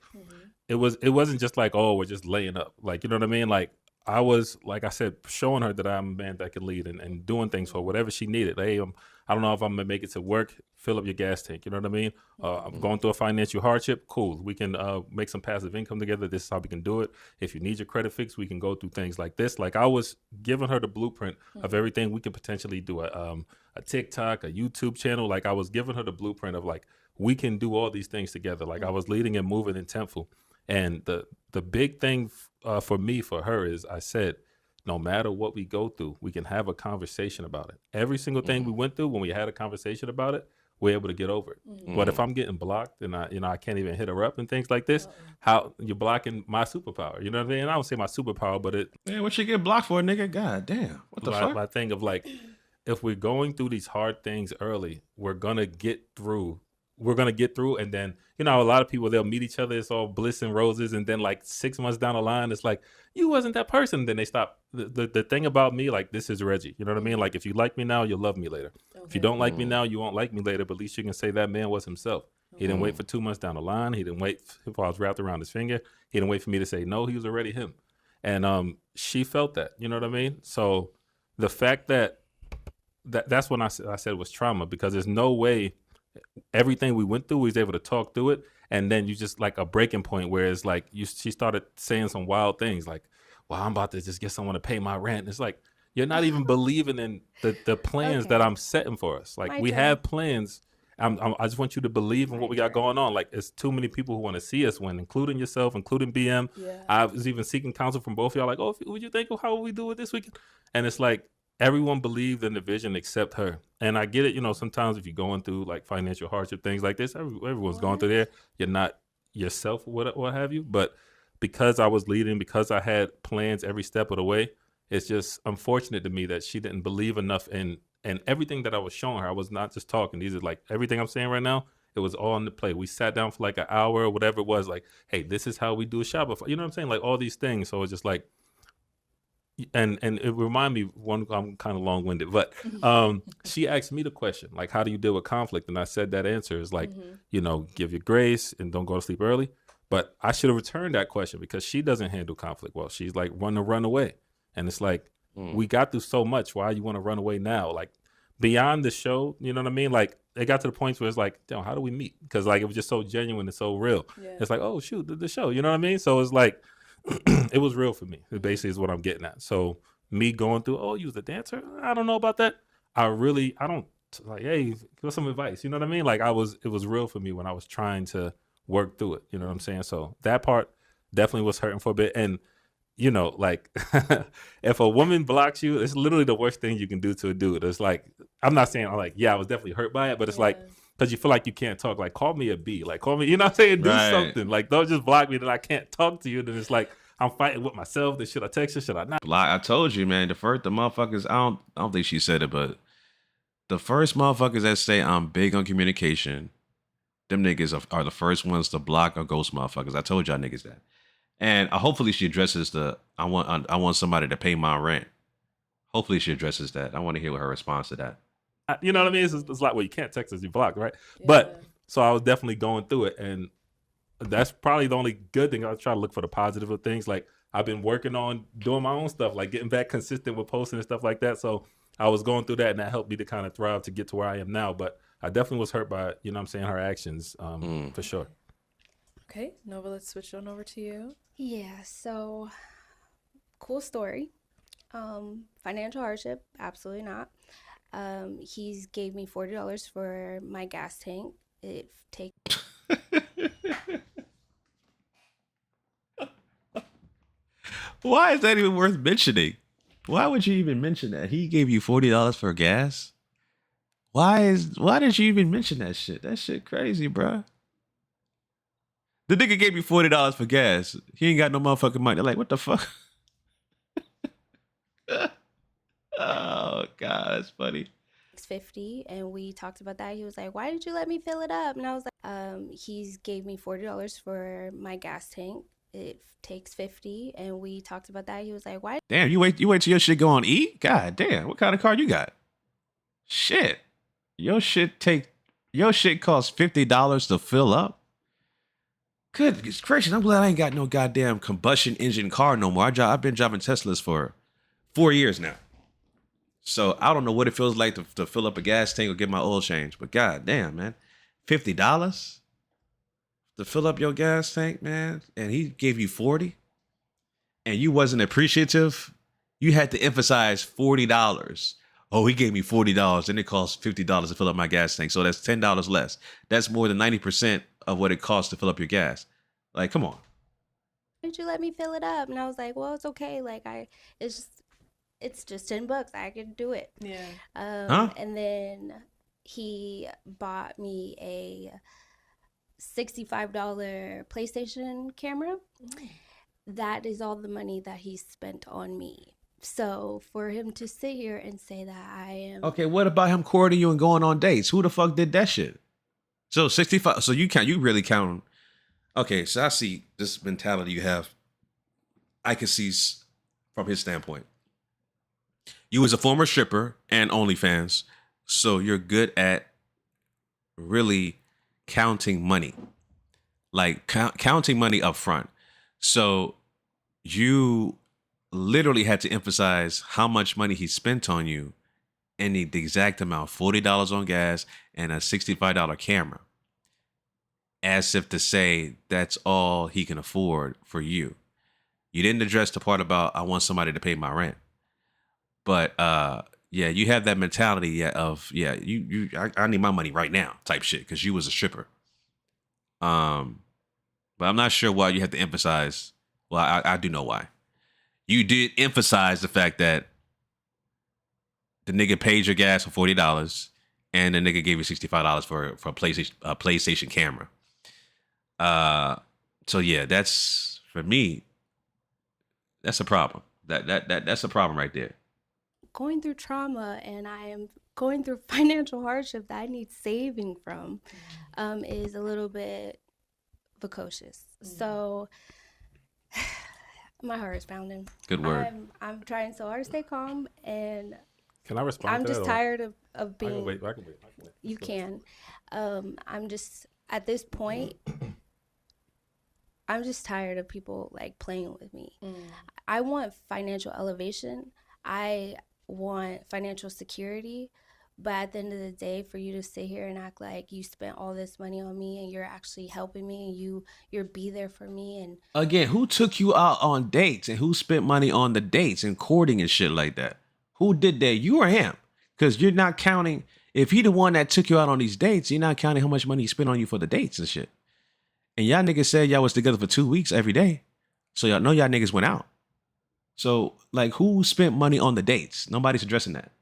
It wasn't just like, oh, we're just laying up. Like, you know what I mean? Like I was, like I said, showing her that I'm a man that can lead and doing things for whatever she needed. Hey, I don't know if I'm gonna make it to work. Fill up your gas tank. You know what I mean? I'm going through a financial hardship. Cool. We can make some passive income together. This is how we can do it. If you need your credit fixed, we can go through things like this. Like I was giving her the blueprint of everything we could potentially do. A TikTok, a YouTube channel. Like I was giving her the blueprint of like we can do all these things together. Like I was leading and moving intentful. And the big thing for me, for her, is I said, no matter what we go through, we can have a conversation about it. Every single thing we went through, when we had a conversation about it, we're able to get over it. But if I'm getting blocked and I can't even hit her up and things like this, how you're blocking my superpower? You know what I mean? And I don't say my superpower, but man, what you get blocked for, nigga? God damn, what the fuck? My thing of like, if we're going through these hard things early, we're gonna get through. And then, you know, a lot of people, they'll meet each other, it's all bliss and roses, and then like 6 months down the line, it's like, you wasn't that person. Then they stop. The thing about me, like, this is Reggie. You know what I mean? Like, if you like me now, you'll love me later. Okay. If you don't like me now, you won't like me later, but at least you can say that man was himself. He didn't wait for 2 months down the line. He didn't wait if I was wrapped around his finger. He didn't wait for me to say no. He was already him. And she felt that. You know what I mean? So the fact that's when I said it was trauma, because there's no way everything we went through, we was able to talk through it. And then you just like a breaking point where it's like she started saying some wild things like, well, I'm about to just get someone to pay my rent. And it's like, you're not even believing in the plans that I'm setting for us. Like we have plans. I just want you to believe in what we got going on. Like it's too many people who want to see us win, including yourself, including BM. Yeah. I was even seeking counsel from both of y'all. Like, oh, what you think of how we do it this weekend? And it's like, everyone believed in the vision except her. And I get it, you know, sometimes if you're going through like financial hardship, things like this, everyone's going through there. You're not yourself, what have you. But because I was leading, because I had plans every step of the way, it's just unfortunate to me that she didn't believe enough in everything that I was showing her. I was not just talking. These are like everything I'm saying right now. It was all on the play. We sat down for like an hour or whatever it was. Like, hey, this is how we do a Shopify. You know what I'm saying? Like all these things. So it's just like, and it reminded me, I'm kind of long-winded, but she asked me the question, like, how do you deal with conflict? And I said that answer is like, you know, give your grace and don't go to sleep early. But I should have returned that question because she doesn't handle conflict well. She's like, run away. And it's like, we got through so much. Why you want to run away now? Like beyond the show, you know what I mean? Like it got to the point where it's like, damn, how do we meet? Because like, it was just so genuine and so real. Yeah. It's like, oh shoot, the show, you know what I mean? So it's like, it was real for me. It basically is what I'm getting at. So me going through, oh, you was a dancer? I don't know about that. I don't like, hey, give us some advice. You know what I mean? Like it was real for me when I was trying to work through it. You know what I'm saying? So that part definitely was hurting for a bit. And you know, like if a woman blocks you, it's literally the worst thing you can do to a dude. It's like, I'm not saying like, yeah, I was definitely hurt by it, but it's like, because you feel like you can't talk, like call me a B, like call me, you know what I'm saying? Do something. Like don't just block me that I can't talk to you. Then it's like I'm fighting with myself. Then should I text her? Should I not? Block. I told you, man. The motherfuckers. I don't think she said it, but the first motherfuckers that say I'm big on communication, them niggas are the first ones to block or ghost motherfuckers. I told y'all niggas that, and hopefully she addresses I want somebody to pay my rent. Hopefully she addresses that. I want to hear her response to that. You know what I mean? It's like, well, you can't text us, you blocked, right? Yeah. But so I was definitely going through it. And that's probably the only good thing. I try to look for the positive of things. Like I've been working on doing my own stuff, like getting back consistent with posting and stuff like that. So I was going through that and that helped me to kind of thrive to get to where I am now. But I definitely was hurt by, you know what I'm saying, her actions for sure. Okay, Nova, let's switch on over to you. Yeah, so cool story. Financial hardship, absolutely not. He's gave me $40 for my gas tank. Why is that even worth mentioning? Why would you even mention that? He gave you $40 for gas? Why did you even mention that shit? That shit crazy, bro. The nigga gave me $40 for gas. He ain't got no motherfucking money. Like, what the fuck? Oh God, that's funny. 50, and we talked about that. He was like, why did you let me fill it up? And I was like, he gave me $40 for my gas tank. It takes 50, and we talked about that. He was like, why? Damn, you wait till your shit go on E? God damn, what kind of car you got? Shit. Your shit costs $50 to fill up. Good gracious, I'm glad I ain't got no goddamn combustion engine car no more. I've been driving Teslas for 4 years now. So I don't know what it feels like to fill up a gas tank or get my oil changed. But god damn, man. $50 to fill up your gas tank, man. And he gave you 40 and you wasn't appreciative. You had to emphasize $40. Oh, he gave me $40 and it costs $50 to fill up my gas tank. So that's $10 less. That's more than 90% of what it costs to fill up your gas. Like, come on. Why did you let me fill it up? And I was like, well, it's okay. Like it's just $10. I can do it. Yeah. And then he bought me a $65 PlayStation camera. That is all the money that he spent on me. So for him to sit here and say that I am okay, what about him courting you and going on dates? Who the fuck did that shit? So 65. So you really count. Okay, so I see this mentality you have. I can see from his standpoint. You was a former stripper and OnlyFans, so you're good at really counting money, like counting money up front. So you literally had to emphasize how much money he spent on you and the exact amount, $40 on gas and a $65 camera, as if to say that's all he can afford for you. You didn't address the part about I want somebody to pay my rent. But yeah, you have that mentality of I need my money right now type shit because you was a stripper. But I'm not sure why you have to emphasize. Well, I do know why. You did emphasize the fact that the nigga paid your gas for $40 and the nigga gave you $65 for a PlayStation camera. So yeah, that's for me. That's a problem. That's a problem right there. going through trauma and I am going through financial hardship that I need saving from is a little bit precocious. So my heart is pounding. Good word. I'm trying so hard to stay calm, and Can I respond I'm to just that? tired of being. I can wait. You can. I'm just at this point. I'm just tired of people like playing with me. I want financial elevation. I want financial security. But at the end of the day, for you to sit here and act like you spent all this money on me and you're actually helping me and you're be there for me. And again, who took you out on dates and who spent money on the dates and courting and shit like that? Who did that? You or him? Because you're not counting. If he the one that took you out on these dates, you're not counting how much money he spent on you for the dates and shit. And y'all niggas said y'all was together for 2 weeks every day. So y'all know y'all niggas went out. So like who spent money on the dates? Nobody's addressing that.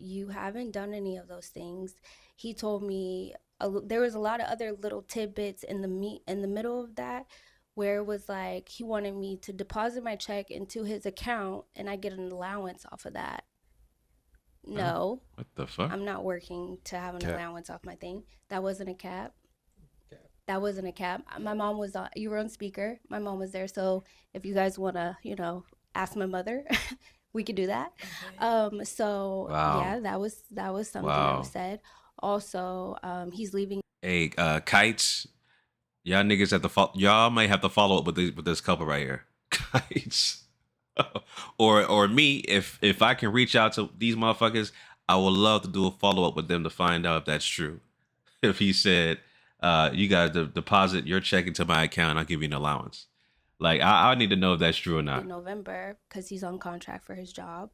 You haven't done any of those things. He told me there was a lot of other little tidbits in the middle of that, where it was like he wanted me to deposit my check into his account and I get an allowance off of that. No. What the fuck? I'm not working to have an allowance off my thing. That wasn't a cap. That wasn't a cap. My mom was on. You were on speaker. My mom was there. So if you guys want to, ask my mother. We could do that. Wow. Yeah, that was something that was said. Also, he's leaving. Hey, Kites, y'all niggas have to y'all might have to follow up with this couple right here. Kites. or me, if I can reach out to these motherfuckers, I would love to do a follow up with them to find out if that's true. If he said, you guys deposit your check into my account, I'll give you an allowance. Like, I need to know if that's true or not. In November, because he's on contract for his job.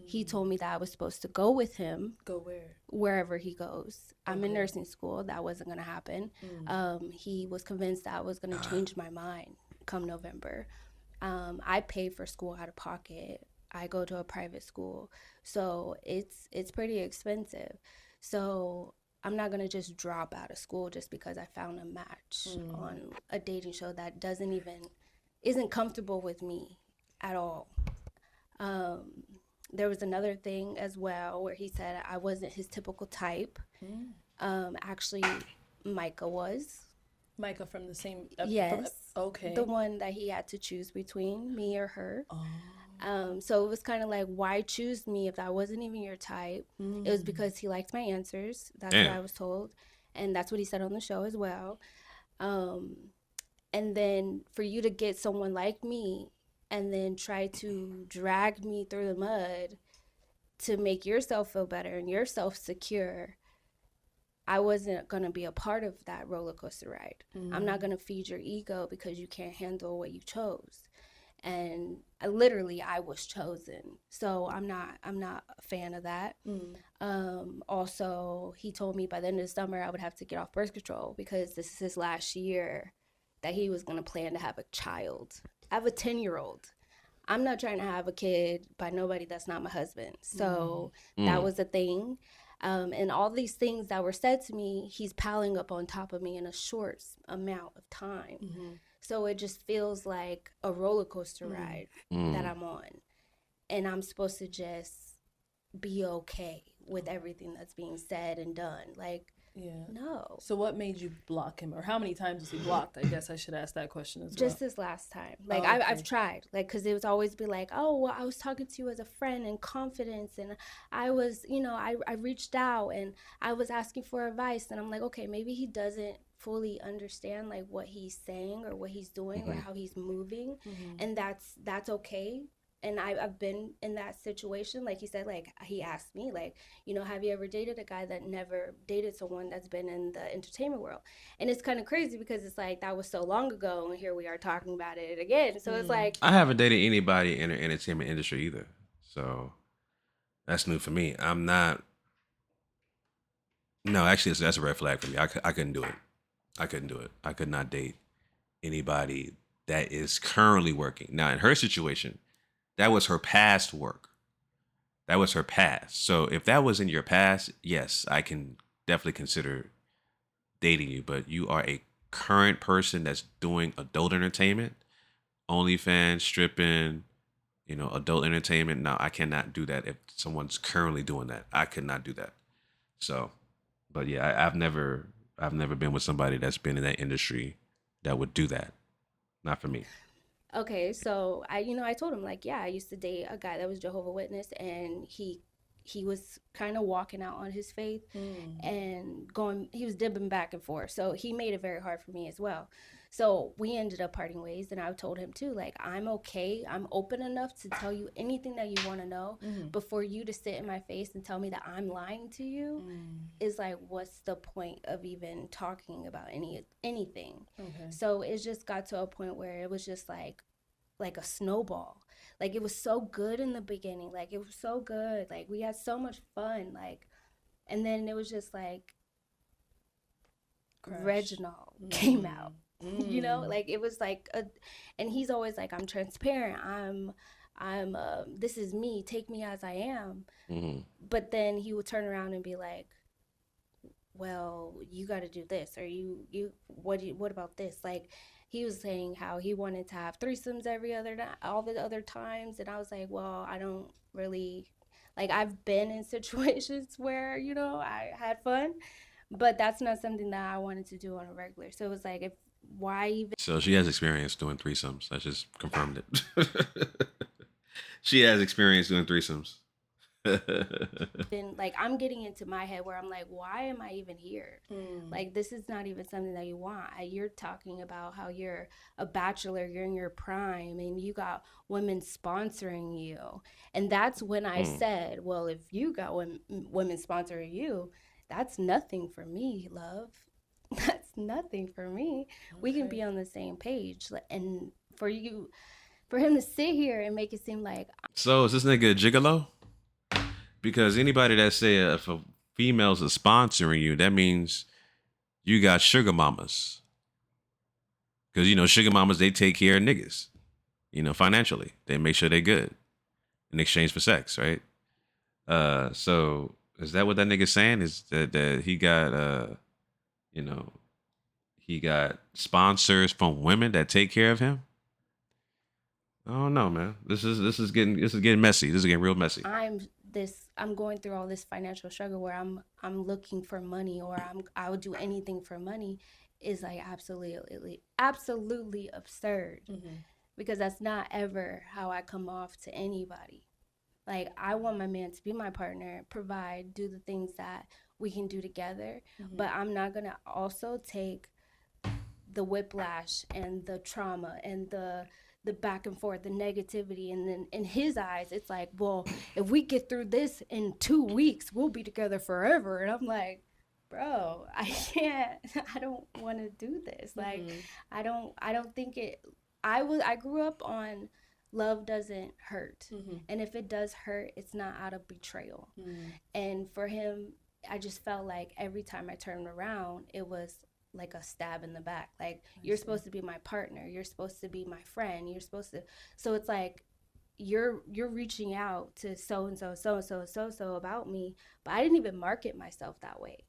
He told me that I was supposed to go with him. Go where? Wherever he goes. I'm in nursing school. That wasn't going to happen. He was convinced that I was going to change my mind come November. I pay for school out of pocket. I go to a private school. So it's pretty expensive. So I'm not going to just drop out of school just because I found a match on a dating show that isn't comfortable with me at all. There was another thing as well where he said I wasn't his typical type. Actually, Micah was. Micah from the same... Yes. Okay. The one that he had to choose between, me or her. So it was kind of like, why choose me if that wasn't even your type? It was because he liked my answers. That's what I was told. And that's what he said on the show as well. And then for you to get someone like me and then try to drag me through the mud to make yourself feel better and yourself secure, I wasn't going to be a part of that roller coaster ride. I'm not going to feed your ego because you can't handle what you chose. And I was chosen. So I'm not a fan of that. Also, he told me by the end of the summer I would have to get off birth control because this is his last year that he was going to plan to have a child. I have a 10-year-old. I'm not trying to have a kid by nobody that's not my husband. So that was a thing. And all these things that were said to me, he's piling up on top of me in a short amount of time. So it just feels like a roller coaster ride that I'm on. And I'm supposed to just be okay with everything that's being said and done. Like, no. So what made you block him? Or how many times was he blocked? I guess I should ask that question as well. Just this last time. Like, I've tried. Like, because it was always be like, oh, well, I was talking to you as a friend in confidence. And I was, I reached out and I was asking for advice. And I'm like, okay, maybe he doesn't fully understand like what he's saying or what he's doing or how he's moving, and that's okay. And I've been in that situation. Like he said, like he asked me, like, have you ever dated a guy that never dated someone that's been in the entertainment world? And it's kind of crazy because it's like that was so long ago, and here we are talking about it again. So it's like I haven't dated anybody in the entertainment industry either, so that's new for me. I'm not. No, actually, that's a red flag for me. I couldn't do it. I couldn't do it. I could not date anybody that is currently working. Now, in her situation, that was her past work. That was her past. So if that was in your past, yes, I can definitely consider dating you. But you are a current person that's doing adult entertainment, OnlyFans, stripping, adult entertainment. No, I cannot do that if someone's currently doing that. I could not do that. So, but yeah, I've never been with somebody that's been in that industry that would do that. Not for me. Okay, so I told him like, yeah, I used to date a guy that was Jehovah's Witness, and he was kind of walking out on his faith and he was dipping back and forth. So he made it very hard for me as well. So we ended up parting ways, and I told him too, like, I'm okay. I'm open enough to tell you anything that you want to know. But for you to sit in my face and tell me that I'm lying to you is like, what's the point of even talking about anything? Okay. So it just got to a point where it was just like a snowball. Like, it was so good in the beginning. Like, it was so good. Like, we had so much fun. Like, and then it was just like, Crash. Reginald came out. Like it was like and he's always like, I'm transparent, I'm this is me, take me as I am. But then he would turn around and be like, well, you got to do this, or you what about this? Like, he was saying how he wanted to have threesomes all the other times, and I was like, well, I don't really, like, I've been in situations where I had fun, but that's not something that I wanted to do on a regular. So it was like, why even? So she has experience doing threesomes. I just confirmed it. She has experience doing threesomes. And like, I'm getting into my head where I'm like, why am I even here? Like, this is not even something that you want. You're talking about how you're a bachelor, you're in your prime, and you got women sponsoring you. And that's when I said, well, if you got women sponsoring you, that's nothing for me, love. That's nothing for me. Okay. We can be on the same page. And for him to sit here and make it seem like... So is this nigga a gigolo? Because anybody that say if a female's is sponsoring you, that means you got sugar mamas. Because, sugar mamas, they take care of niggas, financially. They make sure they're good in exchange for sex, right? So Is that what that nigga saying? Is that he got you know, he got sponsors from women that take care of him? I don't know, man. This is getting messy. This is getting real messy. I'm going through all this financial struggle where I'm looking for money, or I would do anything for money, is like absolutely absurd. Because that's not ever how I come off to anybody. Like, I want my man to be my partner, provide, do the things that we can do together, but I'm not gonna also take the whiplash and the trauma and the back and forth, the negativity, and then in his eyes it's like, well, if we get through this in 2 weeks, we'll be together forever. And I'm like, bro, I can't. I don't want to do this. Like, I don't think it. I grew up on love doesn't hurt, and if it does hurt, it's not out of betrayal. And for him, I just felt like every time I turned around, it was like a stab in the back. Like, you're supposed to be my partner, you're supposed to be my friend, you're supposed to. So it's like you're reaching out to so and so about me, but I didn't even market myself that way.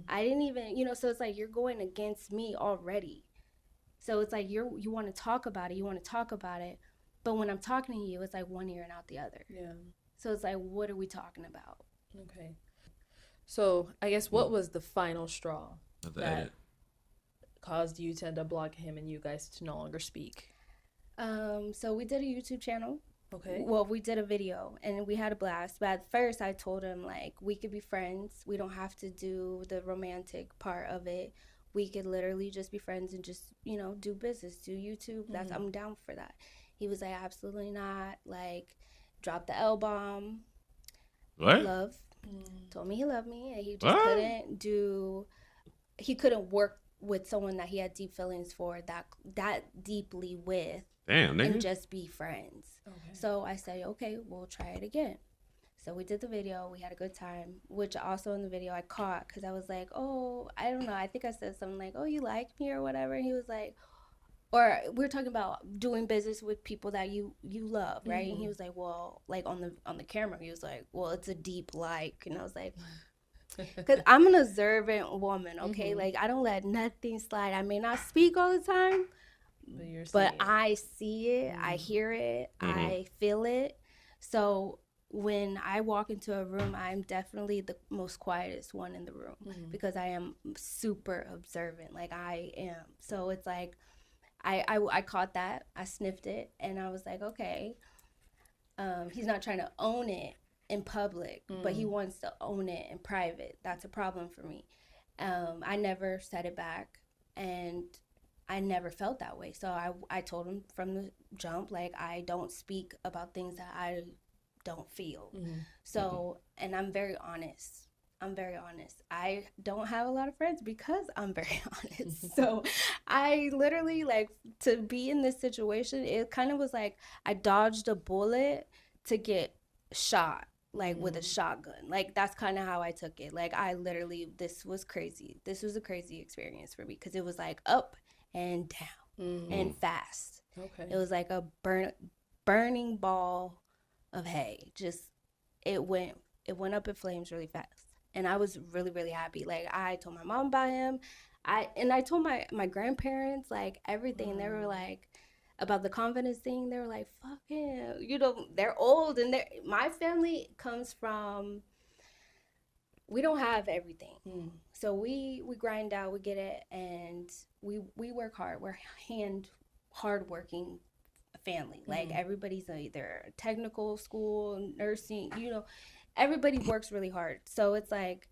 I didn't even, so it's like you're going against me already. So it's like you want to talk about it, but when I'm talking to you, it's like one ear and out the other. Yeah. So it's like, what are we talking about? Okay. So I guess what was the final straw that caused you to end up blocking him and you guys to no longer speak? So we did a YouTube channel. Okay. Well, we did a video and we had a blast. But at first I told him, like, we could be friends. We don't have to do the romantic part of it. We could literally just be friends and just, do business, do YouTube. I'm down for that. He was like, absolutely not. Like, drop the L-bomb. What? Love. Told me he loved me, and he just he couldn't work with someone that he had deep feelings for that deeply with. Damn, nigga. And just be friends. Okay. So I said, okay, we'll try it again. So we did the video. We had a good time, which also in the video I caught because I was like, oh, I don't know. I think I said something like, oh, you like me or whatever. And he was like, or we were talking about doing business with people that you love, right? And he was like, well, like on the camera, he was like, well, it's a deep like. And I was like, because I'm an observant woman, okay? Like, I don't let nothing slide. I may not speak all the time, but I see it, I hear it, I feel it. So when I walk into a room, I'm definitely the most quietest one in the room because I am super observant. Like, I am. So it's like, I caught that, I sniffed it, and I was like, okay, he's not trying to own it in public, but he wants to own it in private. That's a problem for me. I never set it back, and I never felt that way. So I told him from the jump, like, I don't speak about things that I don't feel. So, and I'm very honest. I don't have a lot of friends because I'm very honest. So I literally, like, to be in this situation, it kind of was like I dodged a bullet to get shot, like with a shotgun. Like, that's kind of how I took it. Like, I literally, this was crazy. This was a crazy experience for me because it was like up and down and fast. Okay. It was like a burning ball of hay. Just, it went up in flames really fast. And I was really, really happy. Like, I told my mom about him. I told my grandparents, like, everything. They were like, about the confidence thing, they were like, fuck him. They're old, and my family comes from, we don't have everything. So we grind out, we get it, and we work hard. We're hardworking family. Like, everybody's either technical school, nursing, everybody works really hard. So it's like,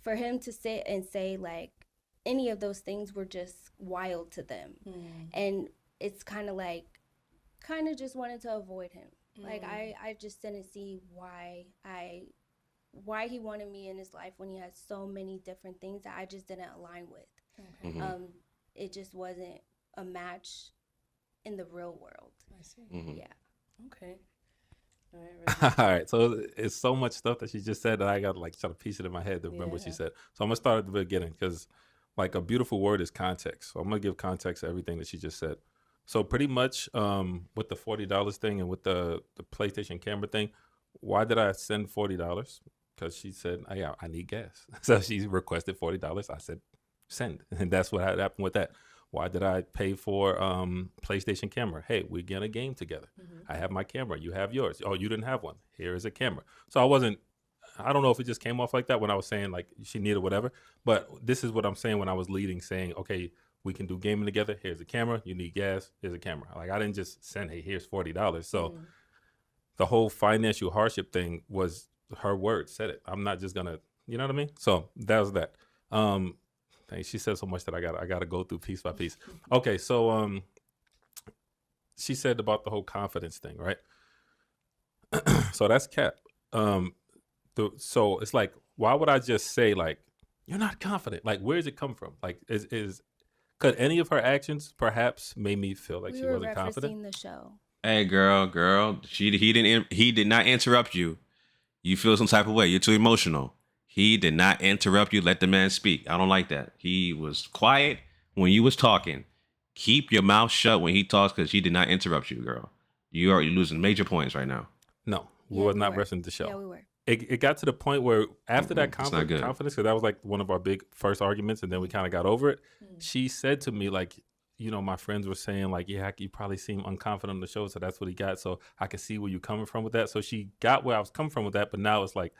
for him to sit and say, like, any of those things were just wild to them. And it's kind of just wanted to avoid him. Like, I just didn't see why he wanted me in his life when he had so many different things that I just didn't align with. Okay. It just wasn't a match in the real world. I see. Yeah. Okay. All right, so it's so much stuff that she just said that I got to, like, try to piece it in my head to remember what she said. So I'm gonna start at the beginning because, like, a beautiful word is context. So I'm gonna give context to everything that she just said. So pretty much with the $40 thing and with the PlayStation camera thing, why did I send $40? because she said, yeah, I need gas. So she requested $40. I said, send. And that's what happened with that. Why did I pay for PlayStation camera? Hey, we get a game together. I have my camera. You have yours. Oh, you didn't have one. Here is a camera. So I don't know if it just came off like that when I was saying like she needed whatever, but this is what I'm saying when I was leading, saying, okay, we can do gaming together. Here's a camera. You need gas. Here's a camera. Like I didn't just send, hey, here's $40. So the whole financial hardship thing was her word said it. I'm not just gonna, you know what I mean? So that was that. She said so much that I gotta go through piece by piece. Okay, so she said about the whole confidence thing, right? So that's cap. So it's like, why would I just say like you're not confident? Like, where does it come from? Like, could any of her actions perhaps made me feel like she wasn't confident? The show. Hey, girl, he did not interrupt you. You feel some type of way. You're too emotional. He did not interrupt you. Let the man speak. I don't like that. He was quiet when you was talking. Keep your mouth shut when he talks, because he did not interrupt you, girl. You're losing major points right now. No, we were not wrestling the show. Yeah, we were. It got to the point where after that confidence, because that was like one of our big first arguments, and then we kind of got over it. She said to me, like, you know, my friends were saying, like, yeah, you probably seem unconfident on the show, so that's what he got. So I could see where you're coming from with that. So she got where I was coming from with that, but now it's like,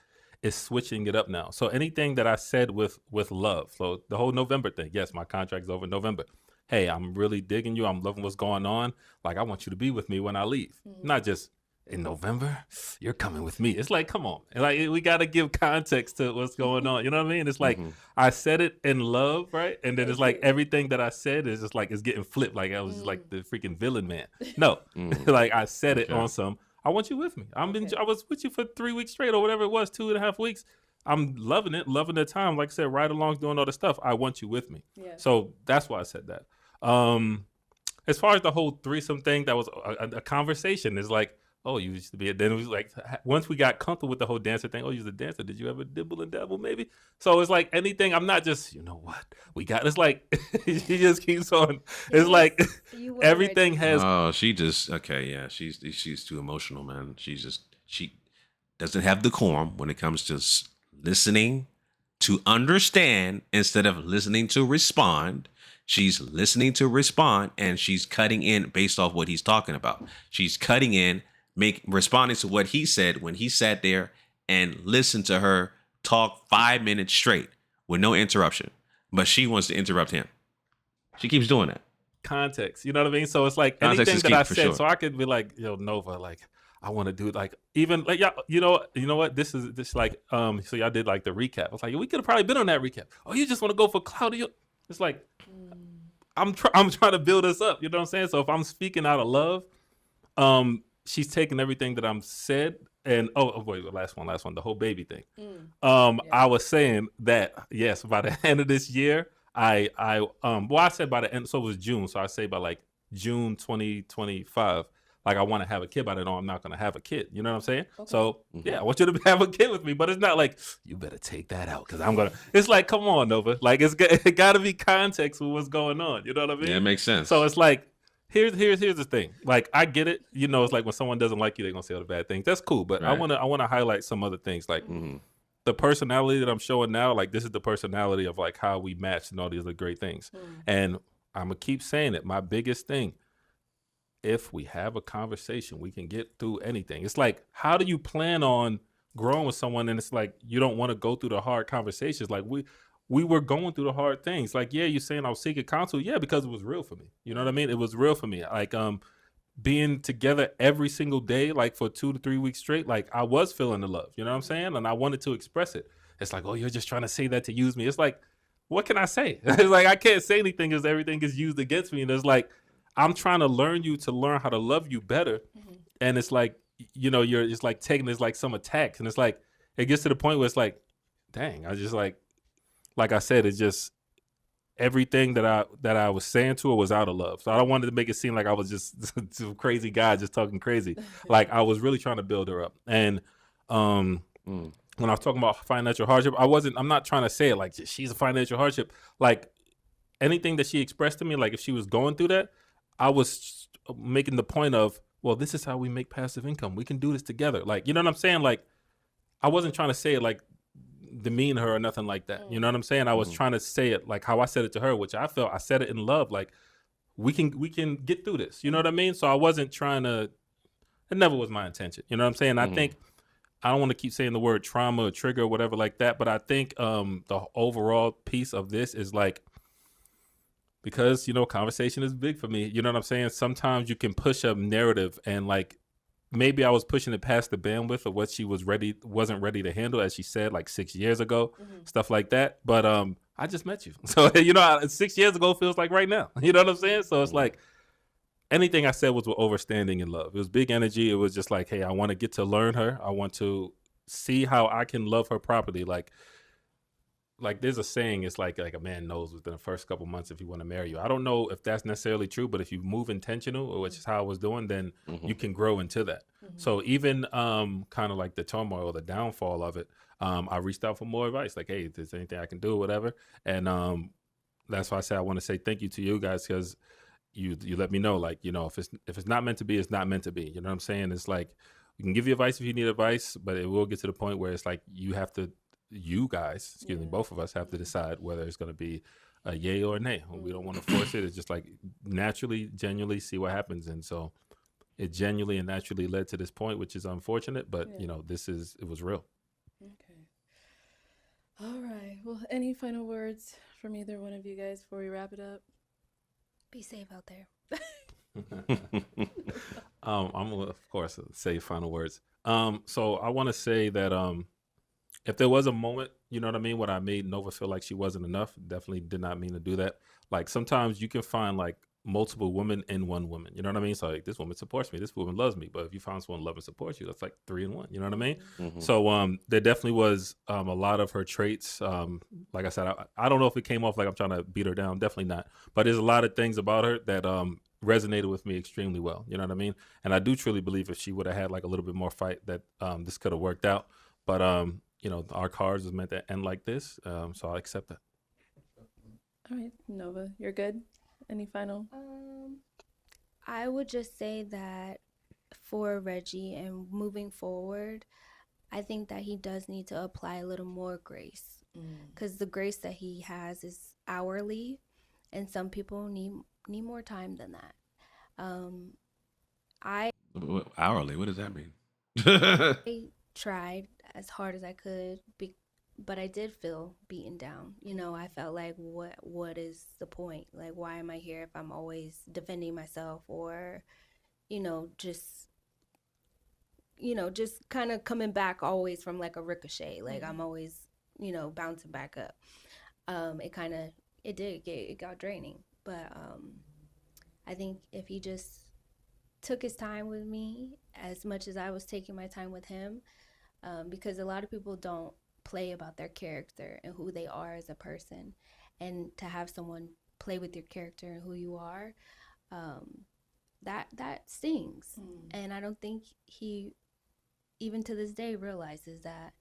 it's switching it up now. So anything that I said with love, so the whole November thing, yes, my contract's over in November. Hey, I'm really digging you. I'm loving what's going on. Like, I want you to be with me when I leave. Not just in November, you're coming with me. It's like, come on. And like, we got to give context to what's going on. You know what I mean? It's like, I said it in love, right? And then it's like, everything that I said is just like, it's getting flipped. Like I was just like the freaking villain man. No, like I said it on some, I want you with me. I was with you for 3 weeks straight or whatever it was, 2.5 weeks. I'm loving it, loving the time. Like I said, right along doing all the stuff. I want you with me. Yeah. So that's why I said that. As far as the whole threesome thing, that was a conversation. It's like, oh, you used to be. Then it was like, once we got comfortable with the whole dancer thing, oh, you was a dancer. Did you ever dibble and dabble maybe? So it's like anything. I'm not just, you know what? We got, it's like, she just keeps on. It's like everything has. Oh, she just, okay, yeah. She's too emotional, man. She doesn't have decorum when it comes to listening to understand instead of listening to respond. She's listening to respond, and she's cutting in based off what he's talking about. She's cutting in, responding to what he said when he sat there and listened to her talk 5 minutes straight with no interruption. But she wants to interrupt him. She keeps doing that. Context, you know what I mean? So it's like anything that I said, sure. So I could be like, yo, Nova, like, I want to do like, even like, y'all, you know what? This like, so y'all did like the recap. I was like, we could have probably been on that recap. Oh, you just want to go for Claudio? It's like, I'm trying to build us up. You know what I'm saying? So if I'm speaking out of love, she's taking everything that I'm said. And wait, the last one, the whole baby thing. I was saying that, yes, by the end of this year, I said by the end, so it was June. So I say by like June 2025, like I want to have a kid, but I know I'm not going to have a kid. You know what I'm saying? Okay. So yeah, I want you to have a kid with me, but it's not like, you better take that out because I'm going to, it's like, come on, Nova. Like it got to be context with what's going on. You know what I mean? Yeah, it makes sense. So it's like, here's the thing. Like, I get it. You know, it's like when someone doesn't like you, they're going to say all the bad things. That's cool. But right. I want to highlight some other things. Like the personality that I'm showing now, like this is the personality of like how we match and all these other great things. And I'm going to keep saying it. My biggest thing, if we have a conversation, we can get through anything. It's like, how do you plan on growing with someone? And it's like, you don't want to go through the hard conversations. Like we were going through the hard things. Like, yeah, you're saying I was seeking counsel. Yeah, because it was real for me. You know what I mean? It was real for me. Like, being together every single day, like for 2 to 3 weeks straight, like I was feeling the love, you know what I'm saying? And I wanted to express it. It's like, oh, you're just trying to say that to use me. It's like, what can I say? It's like, I can't say anything because everything is used against me. And it's like, I'm trying to learn you to learn how to love you better. And it's like, you know, it's like taking this like some attacks. And it's like, it gets to the point where it's like, dang, I just like I said, it's just everything that I was saying to her was out of love. So I don't want to make it seem like I was just some crazy guy just talking crazy. Like I was really trying to build her up. And when I was talking about financial hardship, I'm not trying to say it like she's a financial hardship. Like anything that she expressed to me, like if she was going through that, I was making the point of, well, this is how we make passive income. We can do this together. Like, you know what I'm saying? Like, I wasn't trying to say it like demean her or nothing like that. You know what I'm saying? I was trying to say it like how I said it to her, which I felt I said it in love. Like we can get through this. You know what I mean? So I wasn't trying to. It never was my intention. You know what I'm saying? I think I don't want to keep saying the word trauma or trigger or whatever like that, but I think the overall piece of this is like, because, you know, conversation is big for me. You know what I'm saying? Sometimes you can push a narrative and like, maybe I was pushing it past the bandwidth of what she wasn't ready to handle, as she said, like 6 years ago, stuff like that. But I just met you. So, you know, 6 years ago feels like right now. You know what I'm saying? So it's like anything I said was with overstanding in love. It was big energy. It was just like, hey, I want to get to learn her. I want to see how I can love her properly. Like there's a saying, it's like a man knows within the first couple months if he want to marry you. I don't know if that's necessarily true, but if you move intentional, which is how I was doing, then you can grow into that. So even kind of like the turmoil, the downfall of it, I reached out for more advice. Like, hey, if there's anything I can do or whatever. And that's why I said I want to say thank you to you guys, because you let me know, like, you know, if it's not meant to be, it's not meant to be. You know what I'm saying? It's like, we can give you advice if you need advice, but it will get to the point where it's like you guys, excuse me, both of us have to decide whether it's going to be a yay or a nay. We don't want to force it. It's just like naturally, genuinely see what happens. And so it genuinely and naturally led to this point, which is unfortunate, but you know, it was real. Okay. All right. Well, any final words from either one of you guys before we wrap it up? Be safe out there. I'm gonna, of course, say final words. So I want to say that if there was a moment, you know what I mean, when I made Nova feel like she wasn't enough, definitely did not mean to do that. Like sometimes you can find like multiple women in one woman, you know what I mean? So like, this woman supports me, this woman loves me, but if you find someone love and supports you, that's like 3 in 1, you know what I mean? So there definitely was a lot of her traits. Like I said, I don't know if it came off like I'm trying to beat her down, definitely not, but there's a lot of things about her that resonated with me extremely well, you know what I mean? And I do truly believe if she would have had like a little bit more fight, that this could have worked out. But you know, our cards was meant to end like this, so I accept that. All right, Nova, you're good. Any final? I would just say that for Reggie and moving forward, I think that he does need to apply a little more grace, because the grace that he has is hourly, and some people need more time than that. Hourly? What does that mean? I tried as hard as I could, but I did feel beaten down. You know, I felt like, what is the point? Like, why am I here if I'm always defending myself, or, you know, just kind of coming back always from like a ricochet. Like I'm always, you know, bouncing back up. It got draining. But I think if he just took his time with me as much as I was taking my time with him, because a lot of people don't play about their character and who they are as a person, and to have someone play with your character and who you are, that stings. And I don't think he, even to this day, realizes that.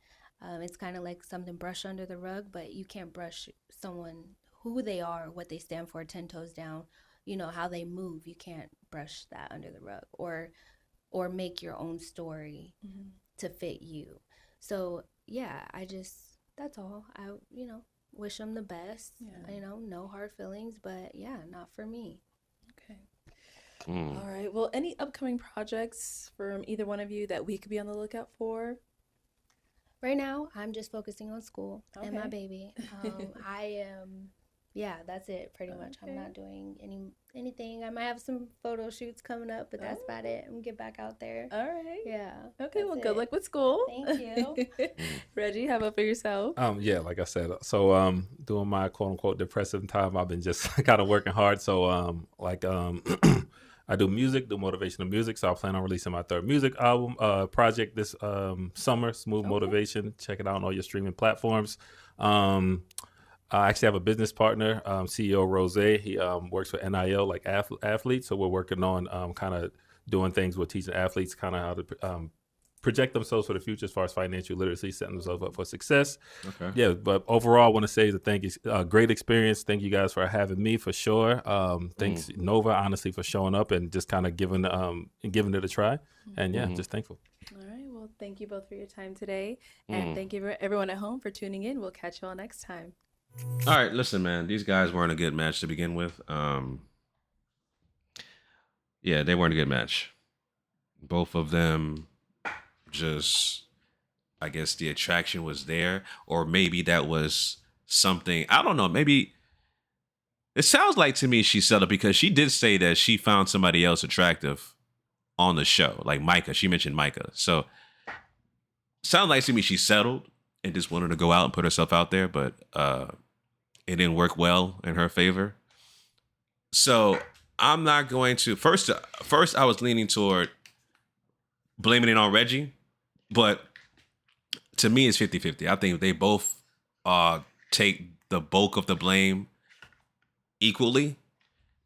It's kind of like something brushed under the rug, but you can't brush someone, who they are, what they stand for, 10 toes down, you know, how they move. You can't brush that under the rug or make your own story to fit you. So yeah, that's all. I, you know, wish them the best. You know, no hard feelings, but yeah, not for me. Okay. All right. Well, any upcoming projects from either one of you that we could be on the lookout for? Right now, I'm just focusing on school and my baby. That's it pretty much. I'm not doing anything. I might have some photo shoots coming up, but that's about it. I'm gonna get back out there. All right. Yeah. Okay, well, good luck with school. Thank you. Reggie, how about for yourself? Yeah, like I said, so during my quote unquote depressive time, I've been just kind of working hard. So I do music, do motivational music. So I plan on releasing my 3rd music album project this summer, Smooth Motivation. Check it out on all your streaming platforms. I actually have a business partner, CEO Rose. He works for NIL, like athletes. So we're working on kind of doing things with teaching athletes kind of how to project themselves for the future as far as financial literacy, setting themselves up for success. Okay. Yeah, but overall, I want to say that thank you. Great experience. Thank you guys for having me for sure. Thanks Nova, honestly, for showing up and just kind of giving it a try. And yeah, just thankful. All right. Well, thank you both for your time today. And thank you for everyone at home for tuning in. We'll catch you all next time. All right, listen, man. These guys weren't a good match to begin with. Yeah, they weren't a good match. Both of them just, I guess the attraction was there, or maybe that was something, I don't know, maybe it sounds like to me she settled because she did say that she found somebody else attractive on the show, like Micah. She mentioned Micah. So sounds like to me she settled and just wanted to go out and put herself out there, but it didn't work well in her favor. So I'm not going to first I was leaning toward blaming it on Reggie, but to me it's 50-50. I think they both take the bulk of the blame equally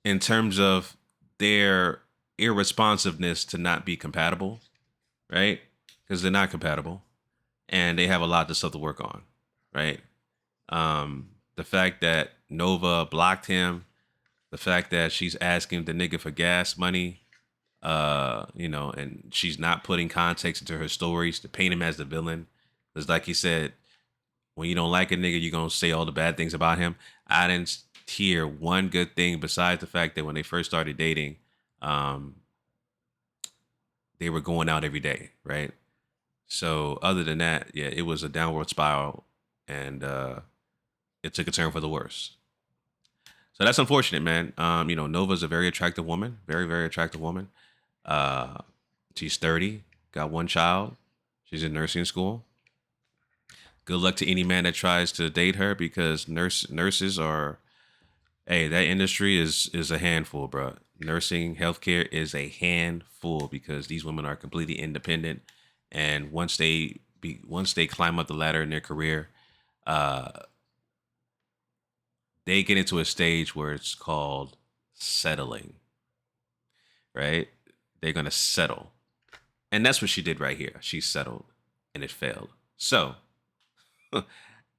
in terms of their irresponsiveness to not be compatible, right? Because they're not compatible and they have a lot of stuff to work on, right? The fact that Nova blocked him, the fact that she's asking the nigga for gas money, and she's not putting context into her stories to paint him as the villain. Because like he said, when you don't like a nigga, you're going to say all the bad things about him. I didn't hear one good thing besides the fact that when they first started dating, they were going out every day, right? So other than that, yeah, it was a downward spiral, and it took a turn for the worse. So that's unfortunate, man. Nova's a very attractive woman, very, very attractive woman. She's 30, got one child. She's in nursing school. Good luck to any man that tries to date her, because nurses are, hey, that industry is a handful, bro. Nursing, healthcare is a handful because these women are completely independent, and once they climb up the ladder in their career, they get into a stage where it's called settling, right? They're gonna settle, and that's what she did right here. She settled, and it failed. So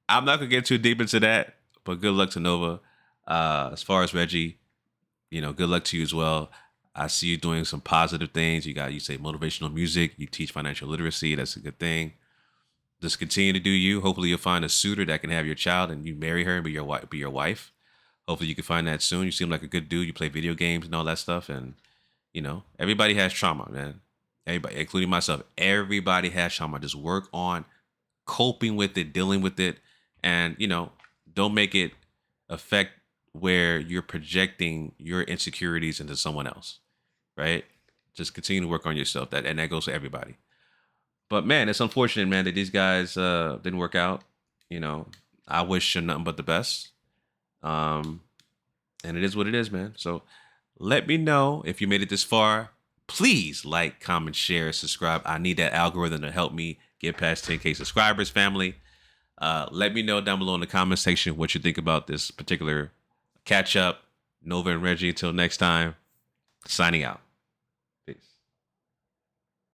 I'm not gonna get too deep into that, but good luck to Nova. As far as Reggie, good luck to you as well. I see you doing some positive things. You say motivational music. You teach financial literacy. That's a good thing. Just continue to do you. Hopefully you'll find a suitor that can have your child and you marry her and be your wife. Hopefully you can find that soon. You seem like a good dude. You play video games and all that stuff. And, everybody has trauma, man. Everybody, including myself. Everybody has trauma. Just work on coping with it, dealing with it. And, don't make it affect where you're projecting your insecurities into someone else, right? Just continue to work on yourself. And that goes to everybody. But man, it's unfortunate, man, that these guys didn't work out. I wish them nothing but the best. And it is what it is, man. So let me know if you made it this far. Please like, comment, share, subscribe. I need that algorithm to help me get past 10K subscribers, family. Let me know down below in the comment section what you think about this particular catch up. Nova and Reggie. Until next time, signing out.